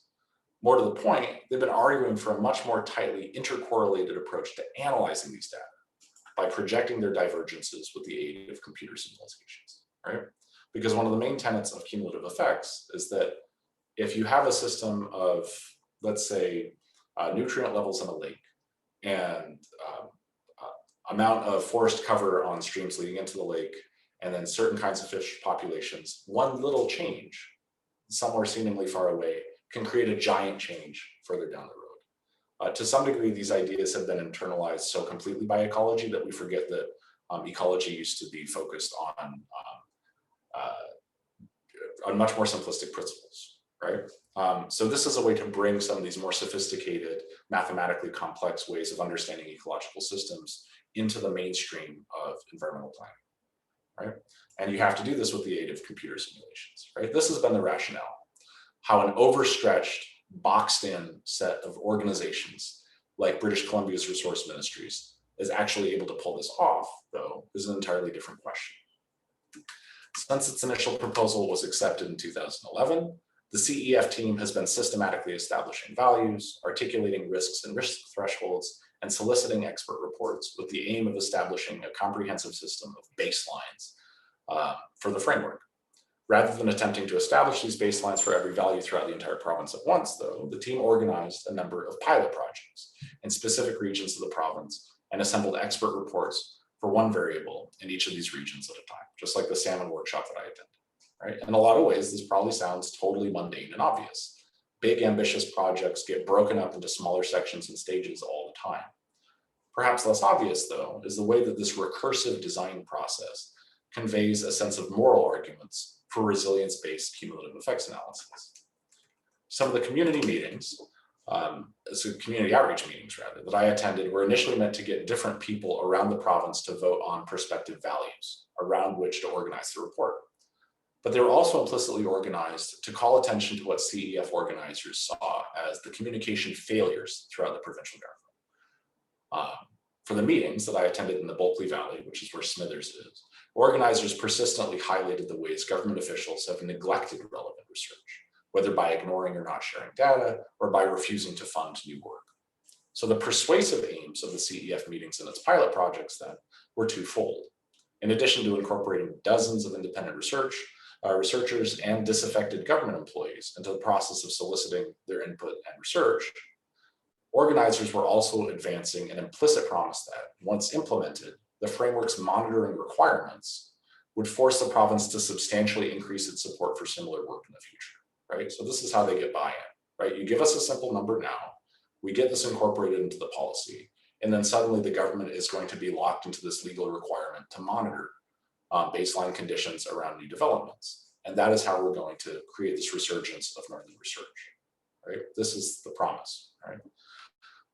More to the point, they've been arguing for a much more tightly intercorrelated approach to analyzing these data by projecting their divergences with the aid of computer simulations, right? Because one of the main tenets of cumulative effects is that if you have a system of, let's say, nutrient levels in a lake and amount of forest cover on streams leading into the lake, and then certain kinds of fish populations, one little change somewhere seemingly far away can create a giant change further down the road. To some degree, these ideas have been internalized so completely by ecology that we forget that ecology used to be focused on much more simplistic principles, right? So this is a way to bring some of these more sophisticated, mathematically complex ways of understanding ecological systems into the mainstream of environmental planning, right? And you have to do this with the aid of computer simulations, right? This has been the rationale. How an overstretched, boxed-in set of organizations like British Columbia's resource ministries is actually able to pull this off, though, is an entirely different question. Since its initial proposal was accepted in 2011, the CEF team has been systematically establishing values, articulating risks and risk thresholds, and soliciting expert reports with the aim of establishing a comprehensive system of baselines for the framework. Rather than attempting to establish these baselines for every value throughout the entire province at once, though, the team organized a number of pilot projects in specific regions of the province and assembled expert reports for one variable in each of these regions at a time, just like the salmon workshop that I attended. Right? In a lot of ways, this probably sounds totally mundane and obvious. Big, ambitious projects get broken up into smaller sections and stages all the time. Perhaps less obvious, though, is the way that this recursive design process conveys a sense of moral arguments for resilience-based cumulative effects analysis. Some of the community meetings, community outreach meetings rather, that I attended were initially meant to get different people around the province to vote on prospective values around which to organize the report. But they were also implicitly organized to call attention to what CEF organizers saw as the communication failures throughout the provincial government. For the meetings that I attended in the Bulkley Valley, which is where Smithers is, organizers persistently highlighted the ways government officials have neglected relevant research, whether by ignoring or not sharing data or by refusing to fund new work. So the persuasive aims of the CEF meetings and its pilot projects then were twofold. In addition to incorporating dozens of independent researchers and disaffected government employees into the process of soliciting their input and research, organizers were also advancing an implicit promise that, once implemented, the framework's monitoring requirements would force the province to substantially increase its support for similar work in the future, right? So this is how they get buy-in, right? You give us a simple number now, we get this incorporated into the policy, and then suddenly the government is going to be locked into this legal requirement to monitor baseline conditions around new developments. And that is how we're going to create this resurgence of northern research, right? This is the promise, right?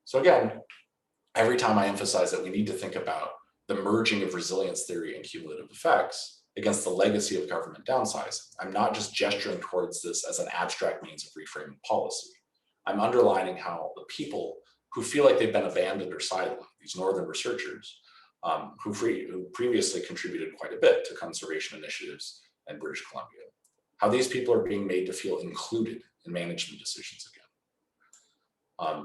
So again, every time I emphasize that we need to think about the merging of resilience theory and cumulative effects against the legacy of government downsizing, I'm not just gesturing towards this as an abstract means of reframing policy. I'm underlining how the people who feel like they've been abandoned or sidelined, these northern researchers, who previously contributed quite a bit to conservation initiatives in British Columbia, how these people are being made to feel included in management decisions again.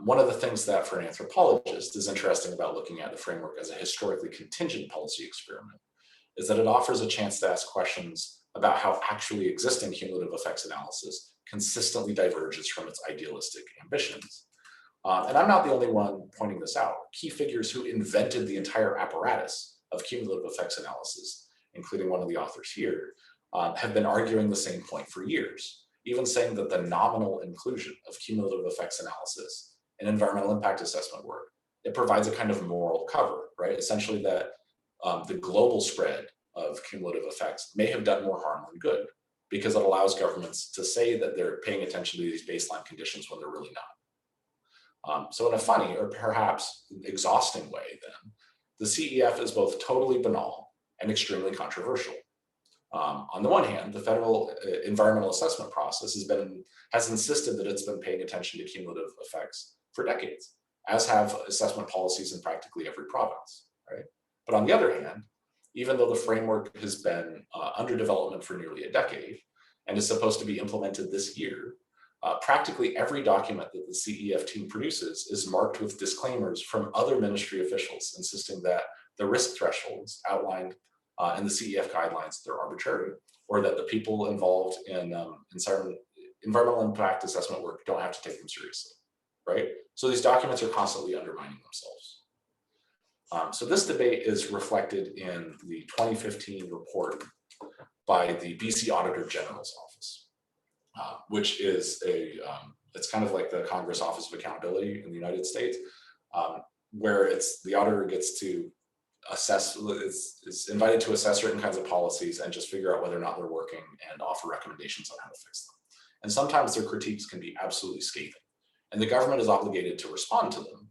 One of the things that for an anthropologist is interesting about looking at the framework as a historically contingent policy experiment is that it offers a chance to ask questions about how actually existing cumulative effects analysis consistently diverges from its idealistic ambitions. And I'm not the only one pointing this out. Key figures who invented the entire apparatus of cumulative effects analysis, including one of the authors here, have been arguing the same point for years, even saying that the nominal inclusion of cumulative effects analysis in environmental impact assessment work, it provides a kind of moral cover, right? Essentially that the global spread of cumulative effects may have done more harm than good because it allows governments to say that they're paying attention to these baseline conditions when they're really not. So in a funny or perhaps exhausting way then, the CEF is both totally banal and extremely controversial. On the one hand, the federal environmental assessment process has insisted that it's been paying attention to cumulative effects for decades, as have assessment policies in practically every province, right? But on the other hand, even though the framework has been under development for nearly a decade and is supposed to be implemented this year, practically every document that the CEF team produces is marked with disclaimers from other ministry officials insisting that the risk thresholds outlined in the CEF guidelines, they're arbitrary, or that the people involved in environmental impact assessment work don't have to take them seriously, right? So these documents are constantly undermining themselves. So this debate is reflected in the 2015 report by the BC Auditor General's Office, which is it's kind of like the Congress Office of Accountability in the United States, where the auditor gets to assess, is invited to assess certain kinds of policies and just figure out whether or not they're working and offer recommendations on how to fix them. And sometimes their critiques can be absolutely scathing. And the government is obligated to respond to them,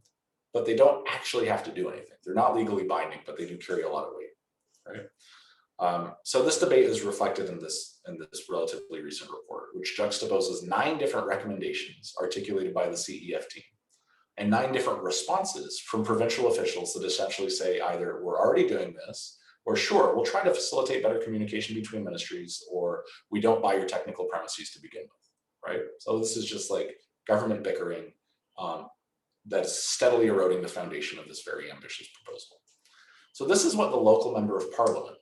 but they don't actually have to do anything. They're not legally binding, but they do carry a lot of weight, right? So this debate is reflected in this relatively recent report, which juxtaposes 9 different recommendations articulated by the CEF team and 9 different responses from provincial officials that essentially say either we're already doing this, or sure, we'll try to facilitate better communication between ministries, or we don't buy your technical premises to begin with, right? So this is just like government bickering that's steadily eroding the foundation of this very ambitious proposal. So this is what the local member of parliament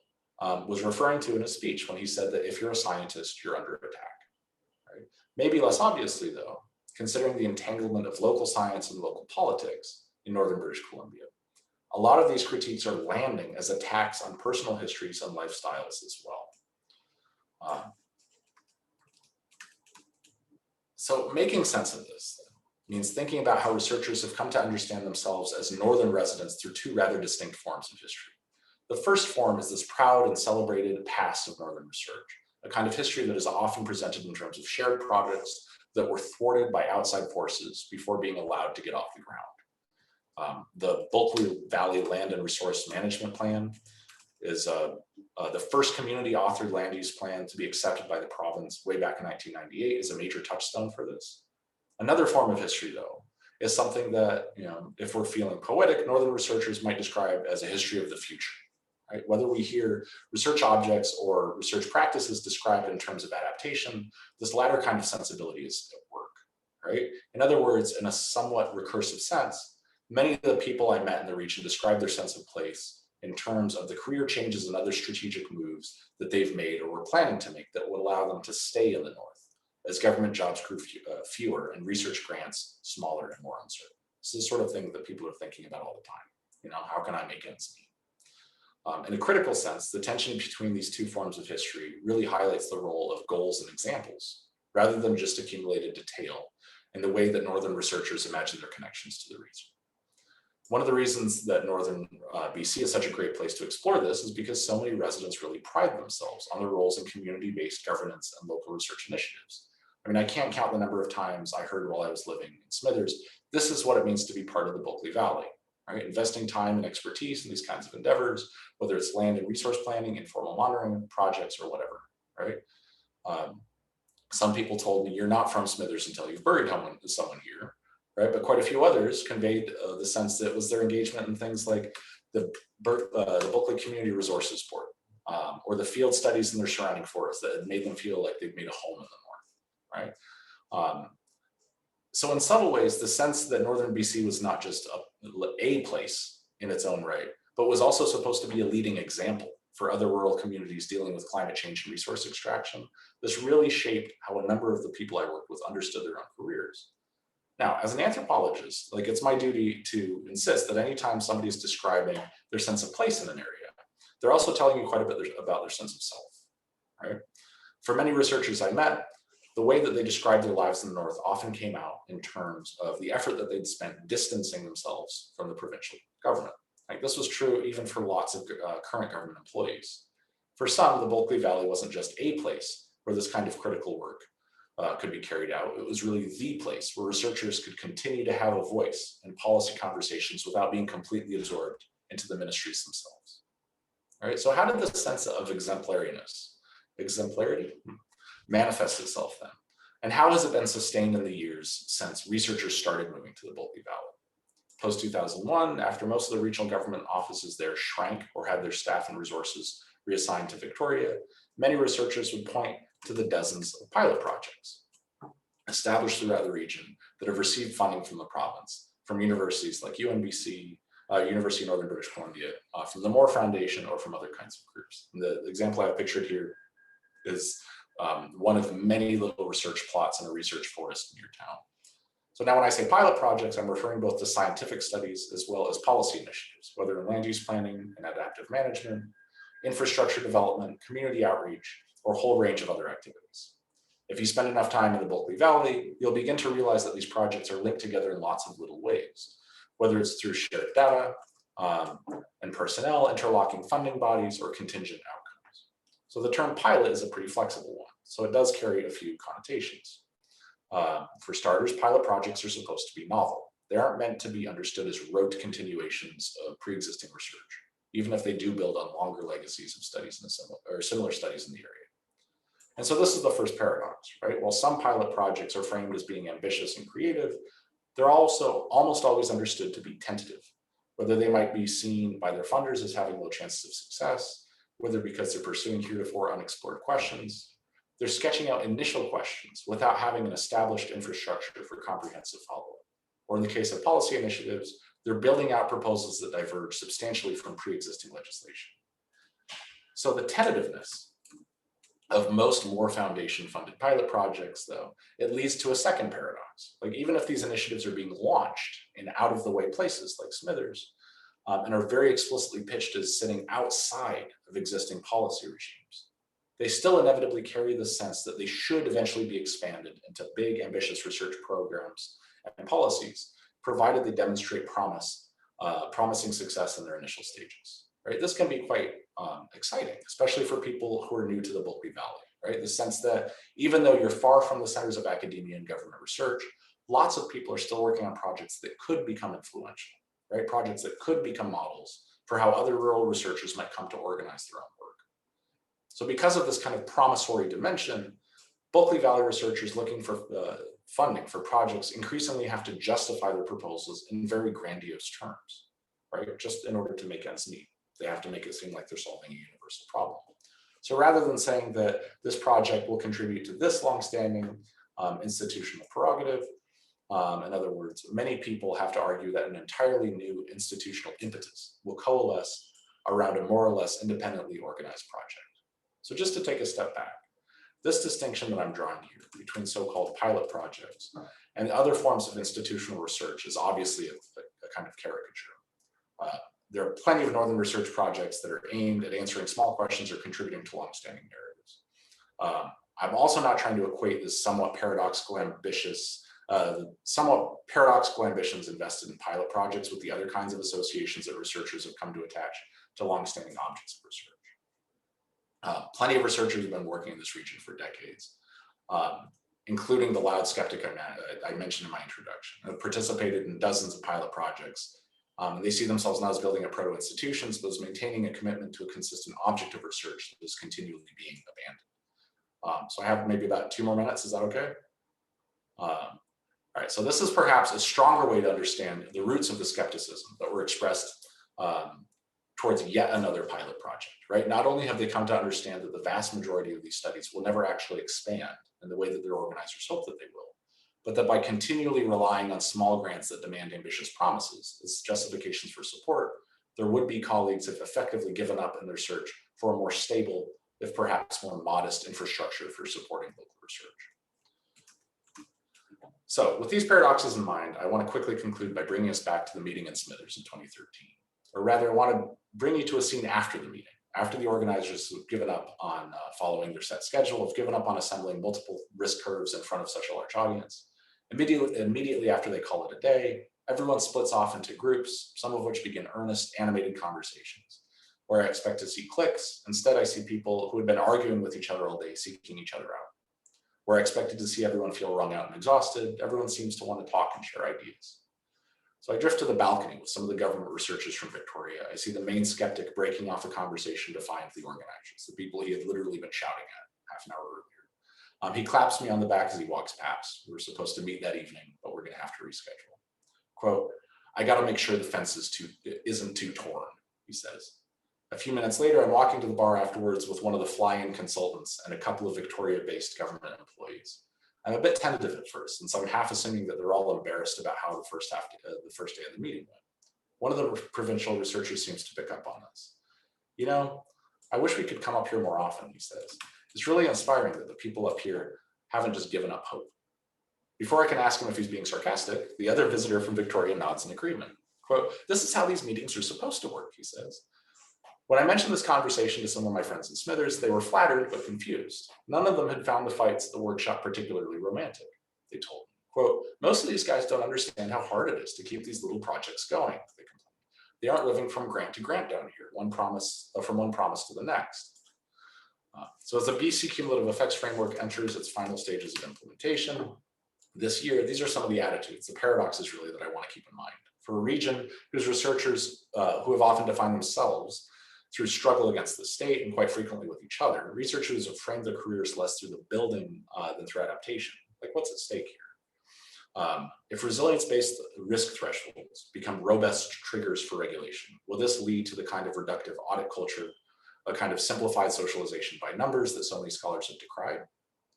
was referring to in his speech when he said that if you're a scientist, you're under attack. Right? Maybe less obviously, though, considering the entanglement of local science and local politics in northern British Columbia. A lot of these critiques are landing as attacks on personal histories and lifestyles as well. So making sense of this means thinking about how researchers have come to understand themselves as northern residents through two rather distinct forms of history. The first form is this proud and celebrated past of northern research, a kind of history that is often presented in terms of shared projects that were thwarted by outside forces before being allowed to get off the ground. The Bulkley Valley Land and Resource Management Plan is the first community authored land use plan to be accepted by the province way back in 1998 is a major touchstone for this. Another form of history, though, is something that, if we're feeling poetic, northern researchers might describe as a history of the future. Right? Whether we hear research objects or research practices described in terms of adaptation, this latter kind of sensibility is at work. Right? In other words, in a somewhat recursive sense, many of the people I met in the region describe their sense of place in terms of the career changes and other strategic moves that they've made or were planning to make that would allow them to stay in the north as government jobs grew fewer and research grants smaller and more uncertain. This is the sort of thing that people are thinking about all the time. How can I make ends meet? In a critical sense, the tension between these two forms of history really highlights the role of goals and examples, rather than just accumulated detail in the way that northern researchers imagine their connections to the region. One of the reasons that northern BC is such a great place to explore this is because so many residents really pride themselves on their roles in community-based governance and local research initiatives. I can't count the number of times I heard while I was living in Smithers, this is what it means to be part of the Bulkley Valley, right? Investing time and expertise in these kinds of endeavors, whether it's land and resource planning, informal monitoring projects, or whatever, right? Some people told me, you're not from Smithers until you've buried someone here, right? But quite a few others conveyed the sense that it was their engagement in things like the Bulkley Community Resources Board, or the field studies in their surrounding forests that had made them feel like they'd made a home in the north, right? So in subtle ways, the sense that northern BC was not just a place in its own right, but was also supposed to be a leading example for other rural communities dealing with climate change and resource extraction, this really shaped how a number of the people I worked with understood their own careers. Now, as an anthropologist, it's my duty to insist that anytime somebody is describing their sense of place in an area, they're also telling you quite a bit about their sense of self, right? For many researchers I met, the way that they described their lives in the north often came out in terms of the effort that they'd spent distancing themselves from the provincial government. This was true even for lots of current government employees. For some, the Bulkley Valley wasn't just a place where this kind of critical work could be carried out. It was really the place where researchers could continue to have a voice in policy conversations without being completely absorbed into the ministries themselves. All right, so how did this sense of exemplarity manifest itself then? And how has it been sustained in the years since researchers started moving to the Bulkley Valley? Post-2001, after most of the regional government offices there shrank or had their staff and resources reassigned to Victoria, many researchers would point to the dozens of pilot projects established throughout the region that have received funding from the province, from universities like UNBC, University of Northern British Columbia, from the Moore Foundation, or from other kinds of groups. And the example I've pictured here is one of many little research plots in a research forest near town. So now when I say pilot projects, I'm referring both to scientific studies as well as policy initiatives, whether in land use planning and adaptive management, infrastructure development, community outreach, or a whole range of other activities. If you spend enough time in the Bulkley Valley, you'll begin to realize that these projects are linked together in lots of little ways, whether it's through shared data and personnel, interlocking funding bodies, or contingent outcomes. So the term pilot is a pretty flexible one, so it does carry a few connotations. For starters, pilot projects are supposed to be novel. They aren't meant to be understood as rote continuations of pre-existing research, even if they do build on longer legacies of studies in similar studies in the area. And so this is the first paradox, right? While some pilot projects are framed as being ambitious and creative, they're also almost always understood to be tentative, whether they might be seen by their funders as having low chances of success, whether because they're pursuing heretofore unexplored questions. They're sketching out initial questions without having an established infrastructure for comprehensive follow-up. Or in the case of policy initiatives, they're building out proposals that diverge substantially from pre-existing legislation. So the tentativeness of most more foundation-funded pilot projects, though, it leads to a second paradox. Like, even if these initiatives are being launched in out-of-the-way places like Smithers, and are very explicitly pitched as sitting outside of existing policy regimes, they still inevitably carry the sense that they should eventually be expanded into big, ambitious research programs and policies, provided they demonstrate promising success in their initial stages. Right? This can be quite exciting, especially for people who are new to the Berkeley Valley. Right? The sense that even though you're far from the centers of academia and government research, lots of people are still working on projects that could become influential. Right? Projects that could become models for how other rural researchers might come to organize their own work. So because of this kind of promissory dimension, Berkeley Valley researchers looking for funding for projects increasingly have to justify their proposals in very grandiose terms, right? Just in order to make ends meet. They have to make it seem like they're solving a universal problem. So rather than saying that this project will contribute to this longstanding institutional prerogative, in other words, many people have to argue that an entirely new institutional impetus will coalesce around a more or less independently organized project. So just to take a step back, this distinction that I'm drawing here between so-called pilot projects and other forms of institutional research is obviously a kind of caricature. There are plenty of Northern research projects that are aimed at answering small questions or contributing to longstanding narratives. I'm also not trying to equate this somewhat paradoxical ambitions invested in pilot projects with the other kinds of associations that researchers have come to attach to longstanding objects of research. Plenty of researchers have been working in this region for decades, including the loud skeptic I mentioned in my introduction, have participated in dozens of pilot projects. They see themselves not as building a proto-institutions, but as maintaining a commitment to a consistent object of research that is continually being abandoned. So I have maybe about 2 more minutes, is that okay? All right, so this is perhaps a stronger way to understand the roots of the skepticism that were expressed towards yet another pilot project, right? Not only have they come to understand that the vast majority of these studies will never actually expand in the way that their organizers hope that they will, but that by continually relying on small grants that demand ambitious promises as justifications for support, their would-be colleagues have effectively given up in their search for a more stable, if perhaps more modest infrastructure for supporting local research. So with these paradoxes in mind, I want to quickly conclude by bringing us back to the meeting in Smithers in 2013. Or rather, I want to bring you to a scene after the meeting, after the organizers have given up on following their set schedule, have given up on assembling multiple risk curves in front of such a large audience. Immediately after they call it a day, everyone splits off into groups, some of which begin earnest, animated conversations. Where I expect to see cliques, instead I see people who had been arguing with each other all day, seeking each other out. Where I expected to see everyone feel wrung out and exhausted, everyone seems to want to talk and share ideas. So I drift to the balcony with some of the government researchers from Victoria. I see the main skeptic breaking off a conversation to find the organizers, the people he had literally been shouting at half an hour earlier. He claps me on the back as he walks past. We were supposed to meet that evening, but we're going to have to reschedule. Quote, "I got to make sure the fence isn't too torn," he says. A few minutes later, I'm walking to the bar afterwards with one of the fly-in consultants and a couple of Victoria-based government employees. I'm a bit tentative at first, since I'm half assuming that they're all embarrassed about how the first day of the meeting went. One of the provincial researchers seems to pick up on this. "You know, I wish we could come up here more often," he says. "It's really inspiring that the people up here haven't just given up hope." Before I can ask him if he's being sarcastic, the other visitor from Victoria nods in agreement. Quote, "This is how these meetings are supposed to work," he says. When I mentioned this conversation to some of my friends in Smithers, they were flattered but confused. None of them had found the fights at the workshop particularly romantic. They told me, quote, "Most of these guys don't understand how hard it is to keep these little projects going," they complained. "They aren't living from grant to grant down here, from one promise to the next." So as the BC Cumulative Effects Framework enters its final stages of implementation this year, these are some of the attitudes, the paradoxes really that I want to keep in mind. For a region whose researchers who have often defined themselves through struggle against the state and quite frequently with each other, researchers have framed their careers less through the building than through adaptation. Like, what's at stake here? If resilience-based risk thresholds become robust triggers for regulation, will this lead to the kind of reductive audit culture, a kind of simplified socialization by numbers that so many scholars have decried?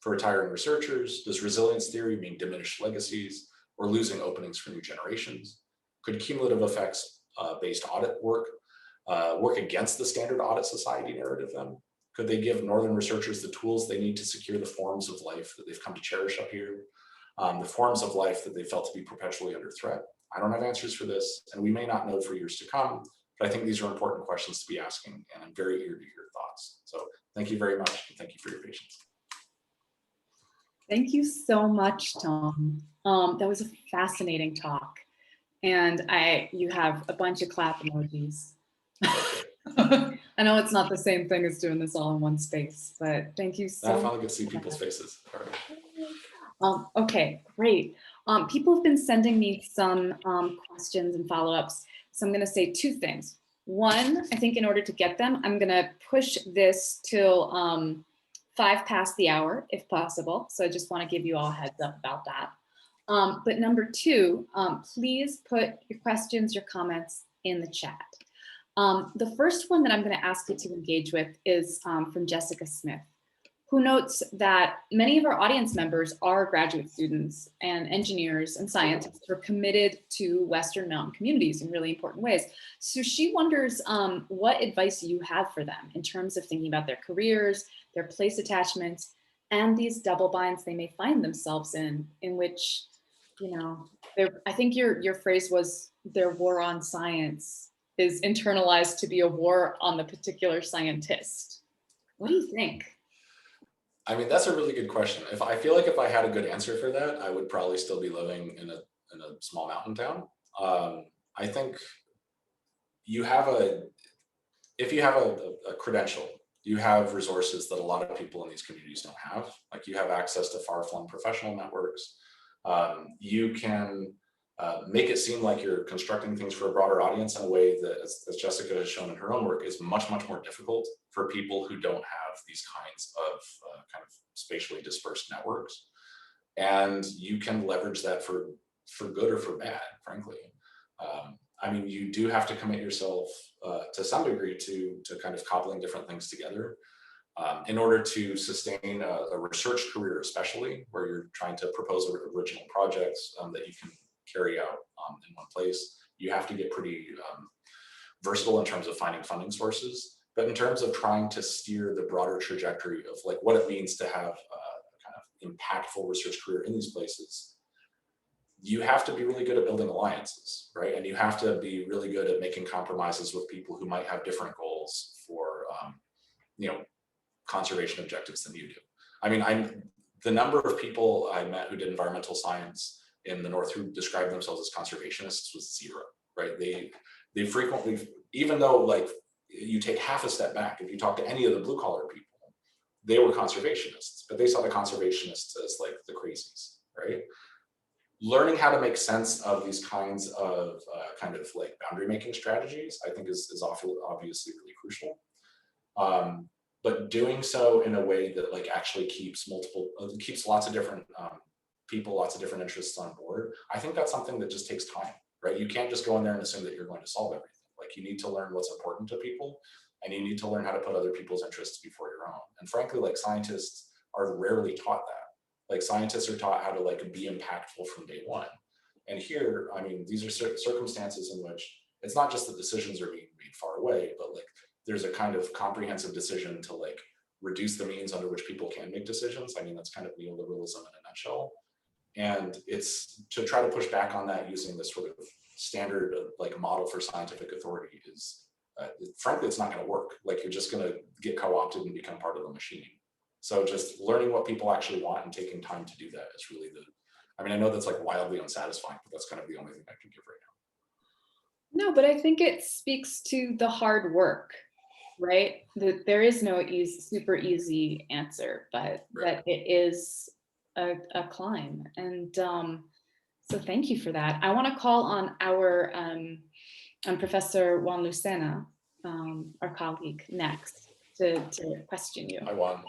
For retiring researchers, does resilience theory mean diminished legacies or losing openings for new generations? Could cumulative effects based audit work work against the standard audit society narrative then? Could they give Northern researchers the tools they need to secure the forms of life that they've come to cherish up here, the forms of life that they felt to be perpetually under threat? I don't have answers for this, and we may not know for years to come, but I think these are important questions to be asking, and I'm very eager to hear your thoughts. So thank you very much, and thank you for your patience. Thank you so much, Tom. That was a fascinating talk. And you have a bunch of clap emojis. I know it's not the same thing as doing this all in one space, but thank you so much. I finally get to see people's faces. All right. Okay, great. People have been sending me some questions and follow-ups. So I'm gonna say two things. One, I think in order to get them, I'm gonna push this till 5 past the hour, if possible. So I just wanna give you all a heads up about that. But number two, please put your questions, your comments in the chat. The first one that I'm going to ask you to engage with is from Jessica Smith, who notes that many of our audience members are graduate students and engineers and scientists who are committed to Western mountain communities in really important ways. So she wonders what advice you have for them in terms of thinking about their careers, their place attachments, and these double binds they may find themselves in which, you know, I think your phrase was their war on science is internalized to be a war on the particular scientist. What do you think? I mean, that's a really good question. I feel like if I had a good answer for that, I would probably still be living in a small mountain town. I think if you have a credential, you have resources that a lot of people in these communities don't have. Like, you have access to far-flung professional networks. You can make it seem like you're constructing things for a broader audience in a way that, as Jessica has shown in her own work, is much, much more difficult for people who don't have these kinds of kind of spatially dispersed networks. And you can leverage that for good or for bad, frankly. I mean, you do have to commit yourself to some degree to kind of cobbling different things together in order to sustain a research career, especially where you're trying to propose original projects that you can carry out in one place. You have to get pretty versatile in terms of finding funding sources, but in terms of trying to steer the broader trajectory of like what it means to have a kind of impactful research career in these places, you have to be really good at building alliances, right? And you have to be really good at making compromises with people who might have different goals for, you know, conservation objectives than you do. I mean, the number of people I met who did environmental science in the North who described themselves as conservationists was zero, right? They frequently, even though like you take half a step back, if you talk to any of the blue collar people, they were conservationists, but they saw the conservationists as like the crazies, right? Learning how to make sense of these kinds of kind of like boundary making strategies, I think is obviously really crucial. But doing so in a way that like actually keeps lots of different people, lots of different interests on board, I think that's something that just takes time, right? You can't just go in there and assume that you're going to solve everything. Like, you need to learn what's important to people, and you need to learn how to put other people's interests before your own. And frankly, like, scientists are rarely taught that. Like, scientists are taught how to like be impactful from day one. And here, I mean, these are circumstances in which it's not just that decisions are being made far away, but like there's a kind of comprehensive decision to like reduce the means under which people can make decisions. I mean, that's kind of neoliberalism in a nutshell. And it's to try to push back on that using this sort of standard like model for scientific authority is, frankly, it's not going to work. Like, you're just going to get co-opted and become part of the machine. So just learning what people actually want and taking time to do that is really I mean, I know that's like wildly unsatisfying, but that's kind of the only thing I can give right now. No, but I think it speaks to the hard work, right? There is no super easy answer, but Right. that it is a climb. And so thank you for that. I want to call on our on Professor Juan Lucena, our colleague, next to question you. I won.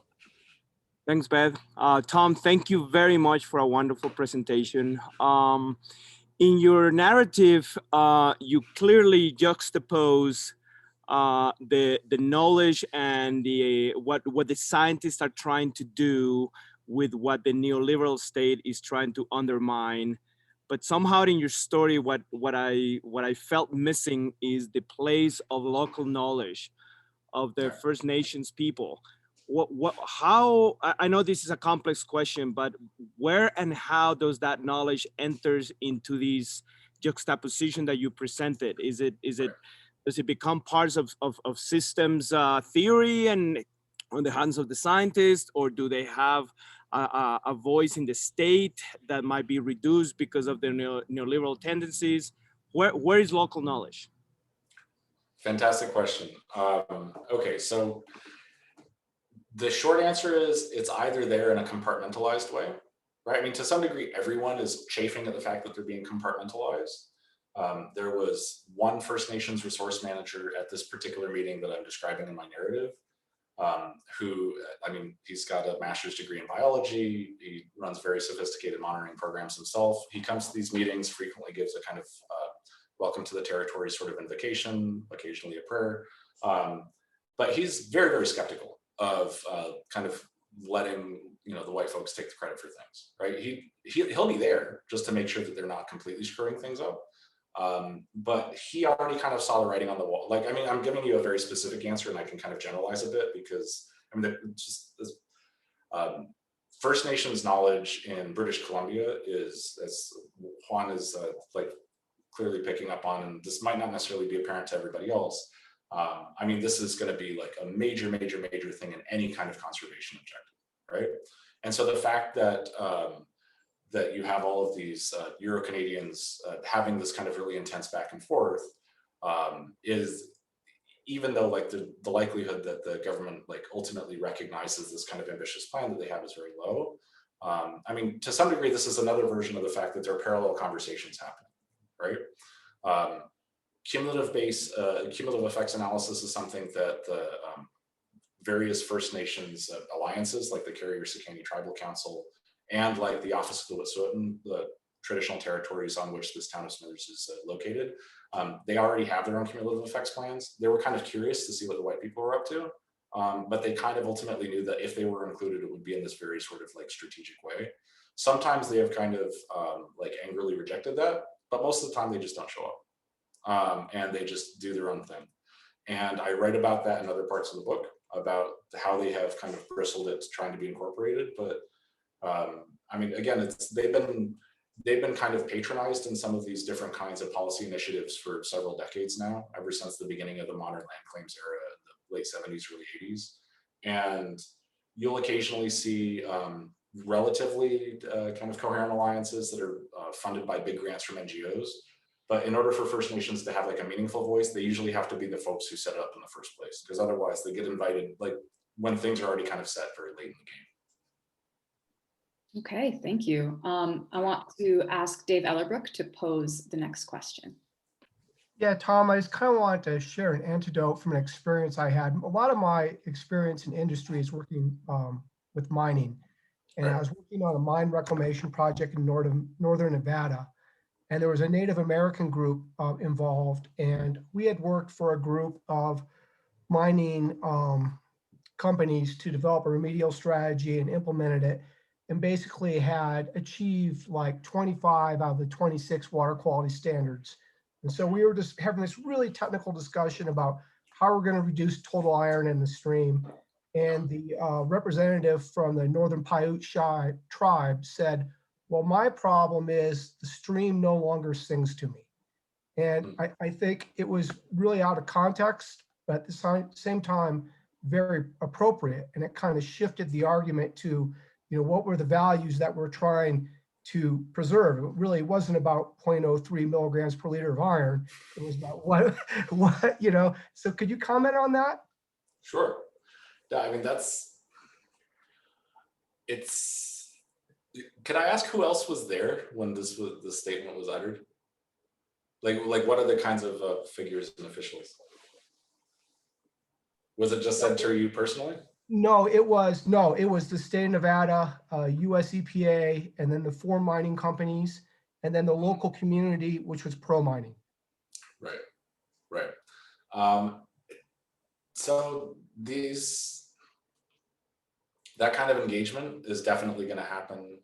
Thanks, Beth. Tom, thank you very much for a wonderful presentation. In your narrative, you clearly juxtapose the knowledge and what the scientists are trying to do with what the neoliberal state is trying to undermine but somehow in your story, what I felt missing is the place of local knowledge of the First Nations people. How, I know this is a complex question, but where and how does that knowledge enters into these juxtaposition that you presented? Does it become parts of systems theory and on the hands of the scientists, or do they have a voice in the state that might be reduced because of their neoliberal tendencies? Where is local knowledge? Fantastic question. Okay, so the short answer is it's either there in a compartmentalized way, right? I mean, to some degree, everyone is chafing at the fact that they're being compartmentalized. There was one First Nations resource manager at this particular meeting that I'm describing in my narrative, who, I mean, he's got a master's degree in biology. He runs very sophisticated monitoring programs himself. He comes to these meetings, frequently gives a kind of welcome to the territory sort of invocation, occasionally a prayer. But he's very, very skeptical of kind of letting, you know, the white folks take the credit for things, right? He'll be there just to make sure that they're not completely screwing things up. But he already kind of saw the writing on the wall. Like, I mean, I'm giving you a very specific answer and I can kind of generalize a bit because, I mean, just First Nations knowledge in British Columbia is, as Juan is like clearly picking up on, and this might not necessarily be apparent to everybody else. I mean, this is going to be like a major thing in any kind of conservation objective, right? And so the fact that that you have all of these Euro-Canadians having this kind of really intense back and forth is, even though like the likelihood that the government like ultimately recognizes this kind of ambitious plan that they have is very low. I mean, to some degree, this is another version of the fact that there are parallel conversations happening, right? Cumulative effects analysis is something that the various First Nations alliances, like the Carrier-Sikaani Tribal Council, and like the Office of the Wet'suwet'en, the traditional territories on which this town of Smithers is located, they already have their own cumulative effects plans. They were kind of curious to see what the white people were up to, but they kind of ultimately knew that if they were included, it would be in this very sort of like strategic way. Sometimes they have kind of like angrily rejected that, but most of the time they just don't show up, and they just do their own thing. And I write about that in other parts of the book, about how they have kind of bristled at trying to be incorporated. But I mean, again, they've been kind of patronized in some of these different kinds of policy initiatives for several decades now, ever since the beginning of the modern land claims era in the late 70s, early 80s. And you'll occasionally see relatively kind of coherent alliances that are funded by big grants from NGOs. But in order for First Nations to have like a meaningful voice, they usually have to be the folks who set it up in the first place, because otherwise they get invited like when things are already kind of set very late in the game. Okay, thank you. I want to ask Dave Ellerbrook to pose the next question. Yeah, Tom, I just kind of wanted to share an anecdote from an experience I had. A lot of my experience in industry is working with mining. And I was working on a mine reclamation project in northern Nevada. And there was a Native American group involved. And we had worked for a group of mining companies to develop a remedial strategy and implemented it, and basically had achieved like 25 out of the 26 water quality standards. And so we were just having this really technical discussion about how we're going to reduce total iron in the stream. And the representative from the Northern Paiute tribe said, well, my problem is the stream no longer sings to me. And I think it was really out of context, but at the same time, very appropriate. And it kind of shifted the argument to, you know, what were the values that we're trying to preserve? It really wasn't about 0.03 milligrams per liter of iron. It was about what, you know, so could you comment on that? Sure. Yeah, I mean, could I ask who else was there when the statement was uttered? Like what are the kinds of figures and officials? Was it just said to you personally? No, it was the state of Nevada, US EPA, and then the 4 mining companies, and then the local community, which was pro-mining. Right. So that kind of engagement is definitely going to happen.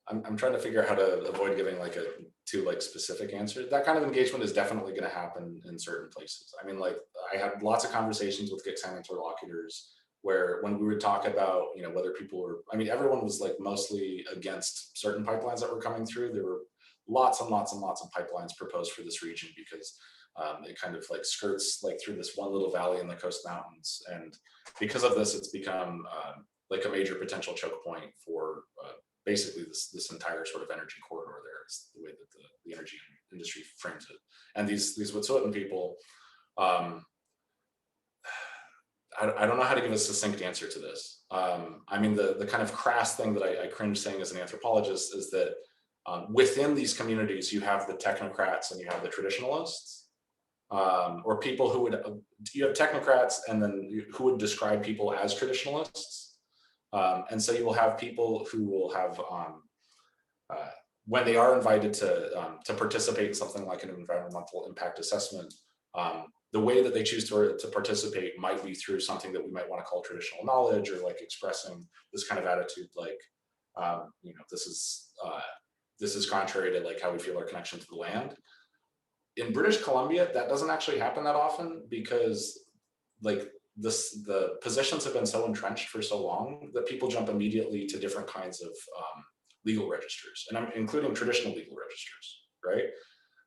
I'm trying to figure out how to avoid giving like a too like specific answer. That kind of engagement is definitely going to happen in certain places. I mean, like I had lots of conversations with Git interlocutors where when we would talk about, you know, whether people were, I mean, everyone was like mostly against certain pipelines that were coming through. There were lots and lots and lots of pipelines proposed for this region because it kind of like skirts like through this one little valley in the Coast Mountains. And because of this, it's become like a major potential choke point for basically this entire sort of energy corridor there is the way that the energy industry frames it. And these Wet'suwet'en people, I don't know how to give a succinct answer to this. I mean, the kind of crass thing that I cringe saying as an anthropologist is that within these communities, you have the technocrats and you have the traditionalists, or people who would, you have technocrats and then who would describe people as traditionalists. And so you will have people who will have, when they are invited to participate in something like an environmental impact assessment, the way that they choose to participate might be through something that we might want to call traditional knowledge, or like expressing this kind of attitude, like, you know, this is contrary to like how we feel our connection to the land. In British Columbia, that doesn't actually happen that often because like the positions have been so entrenched for so long that people jump immediately to different kinds of legal registers, and I'm including traditional legal registers, right?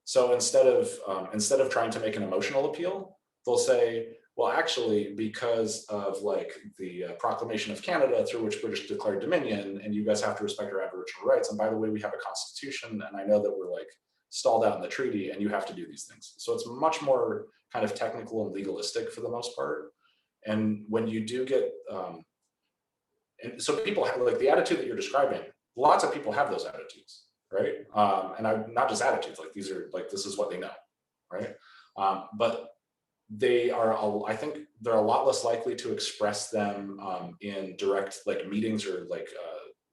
So instead of trying to make an emotional appeal, they'll say, well, actually, because of like the Proclamation of Canada, through which British declared Dominion, and you guys have to respect our Aboriginal rights. And by the way, we have a constitution, and I know that we're like stalled out in the treaty, and you have to do these things. So it's much more kind of technical and legalistic for the most part. And when you do get, and so people have like the attitude that you're describing, lots of people have those attitudes, right? And not just attitudes, like these are like, this is what they know, right? But they are, I think they're a lot less likely to express them in direct like meetings or like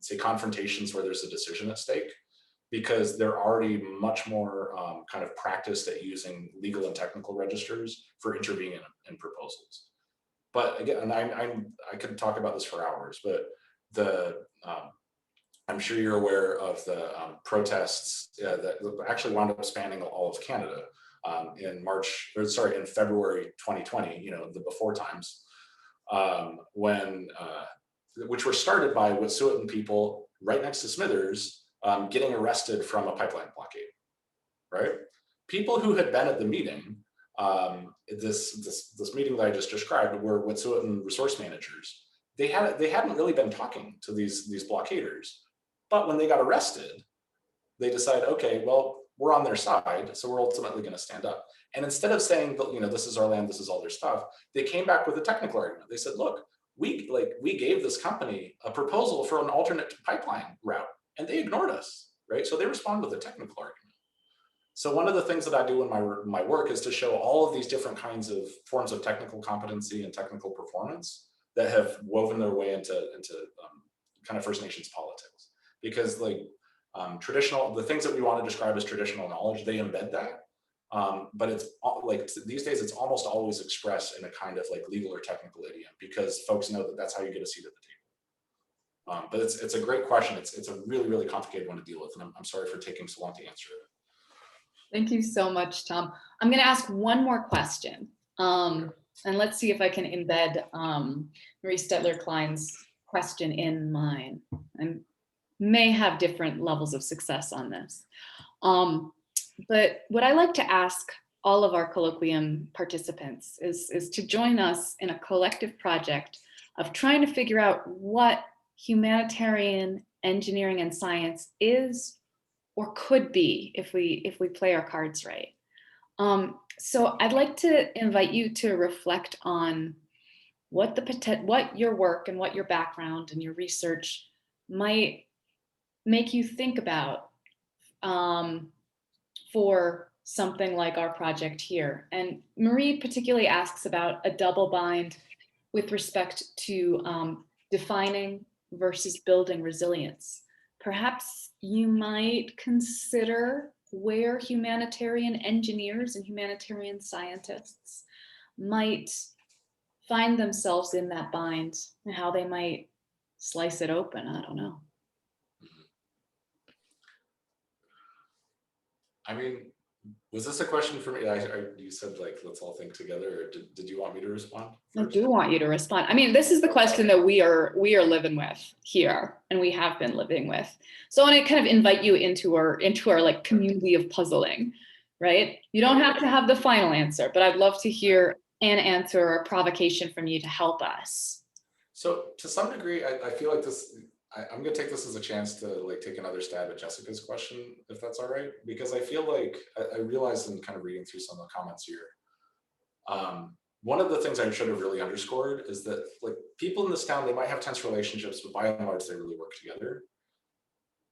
say confrontations where there's a decision at stake, because they're already much more kind of practiced at using legal and technical registers for intervening in proposals. But again, and I could talk about this for hours, but I'm sure you're aware of the protests that actually wound up spanning all of Canada in February 2020, you know, the before times, which were started by Wet'suwet'en people right next to Smithers getting arrested from a pipeline blockade, right? People who had been at the meeting, this meeting that I just described, were Wet'suwet'en resource managers. They hadn't really been talking to these blockaders, but when they got arrested, they decided, okay, well, we're on their side, so we're ultimately going to stand up. And instead of saying that, you know, this is our land, this is all their stuff, they came back with a technical argument. They said, look, we gave this company a proposal for an alternate pipeline route, and they ignored us, right? So they respond with a technical argument. So one of the things that I do in my work is to show all of these different kinds of forms of technical competency and technical performance that have woven their way into kind of First Nations politics. Because like the things that we want to describe as traditional knowledge, they embed that. But it's like these days, it's almost always expressed in a kind of like legal or technical idiom, because folks know that that's how you get a seat at the table. But it's a great question. It's a really, really complicated one to deal with. And I'm sorry for taking so long to answer it. Thank you so much, Tom. I'm going to ask one more question. And let's see if I can embed Marie Stetler-Klein's question in mine. I may have different levels of success on this. But what I like to ask all of our Colloquium participants is to join us in a collective project of trying to figure out what humanitarian engineering and science is or could be if we play our cards right. So I'd like to invite you to reflect on what your work and what your background and your research might make you think about for something like our project here. And Marie particularly asks about a double bind with respect to defining versus building resilience. Perhaps you might consider where humanitarian engineers and humanitarian scientists might find themselves in that bind and how they might slice it open. I don't know. I mean, was this a question for me? You said like, let's all think together, or did you want me to respond I first? do want you to respond. I mean, this is the question that we are living with here, and we have been living with. So I want to kind of invite you into our like community of puzzling, right? You don't have to have the final answer, but I'd love to hear an answer or a provocation from you to help us. So to some degree, I feel like this, I'm going to take this as a chance to like take another stab at Jessica's question, if that's all right, because I feel like I realized in kind of reading through some of the comments here, one of the things I should have really underscored is that like people in this town, they might have tense relationships, but by and large, they really work together.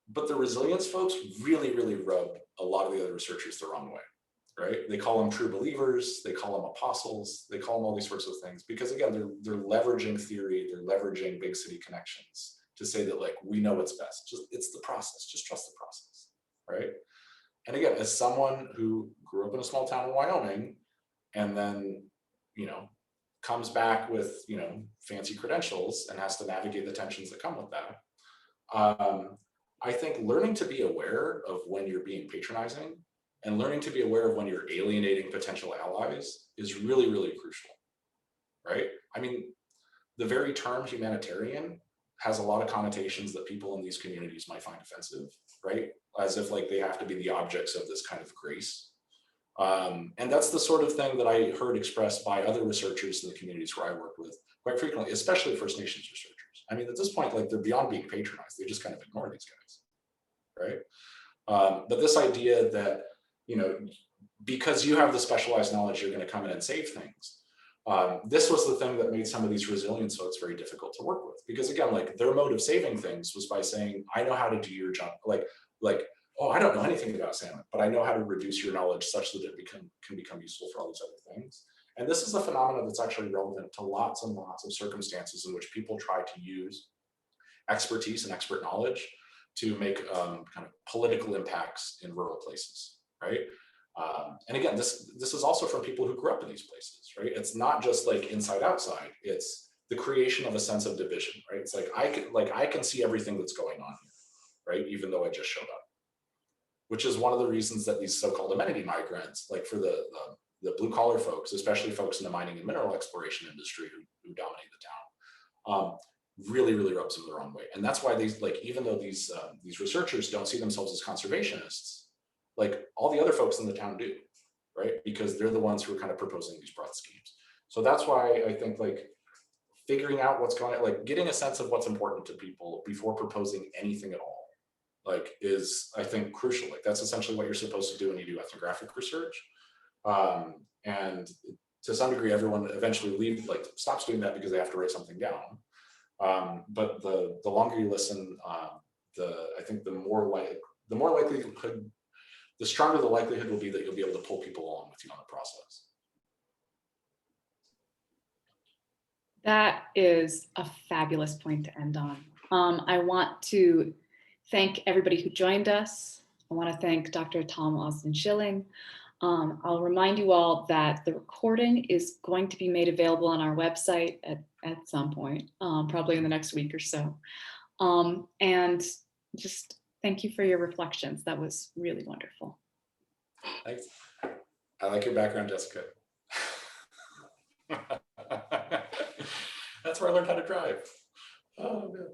But the resilience folks really, really rub a lot of the other researchers the wrong way, right? They call them true believers, they call them apostles, they call them all these sorts of things, because again, they're leveraging theory, they're leveraging big city connections to say that like, we know what's best, just it's the process, just trust the process, right? And again, as someone who grew up in a small town in Wyoming, and then, you know, comes back with, you know, fancy credentials and has to navigate the tensions that come with that. I think learning to be aware of when you're being patronizing and learning to be aware of when you're alienating potential allies is really, really crucial, right? I mean, the very term humanitarian has a lot of connotations that people in these communities might find offensive, right? As if like they have to be the objects of this kind of grace. And that's the sort of thing that I heard expressed by other researchers in the communities where I work with quite frequently, especially First Nations researchers. I mean, at this point, like they're beyond being patronized. They just kind of ignore these guys, right? But this idea that, you know, because you have the specialized knowledge, you're going to come in and save things. This was the thing that made some of these resilience folks very difficult to work with, because again, like their mode of saving things was by saying, I know how to do your job. Like, oh, I don't know anything about salmon, but I know how to reduce your knowledge such that it can become useful for all these other things. And this is a phenomenon that's actually relevant to lots and lots of circumstances in which people try to use expertise and expert knowledge to make kind of political impacts in rural places, right? And again, this is also from people who grew up in these places, right? It's not just like inside outside, it's the creation of a sense of division, right? It's like I can see everything that's going on here, right? Even though I just showed up. Which is one of the reasons that these so-called amenity migrants, like for the blue collar folks, especially folks in the mining and mineral exploration industry who dominate the town, really, really rubs them the wrong way. And that's why these, like, even though these researchers don't see themselves as conservationists, like all the other folks in the town do, right? Because they're the ones who are kind of proposing these broad schemes. So that's why I think like figuring out what's going on, like getting a sense of what's important to people before proposing anything at all, like is, I think, crucial. Like that's essentially what you're supposed to do when you do ethnographic research. And to some degree, everyone eventually stops doing that because they have to write something down. But the longer you listen, I think the stronger the likelihood will be that you'll be able to pull people along with you on the process. That is a fabulous point to end on. I want to thank everybody who joined us. I want to thank Dr. Tom Özden Schilling. I'll remind you all that the recording is going to be made available on our website at some point, probably in the next week or so. And just thank you for your reflections. That was really wonderful. Thanks. I like your background, Jessica. That's where I learned how to drive. Oh, man.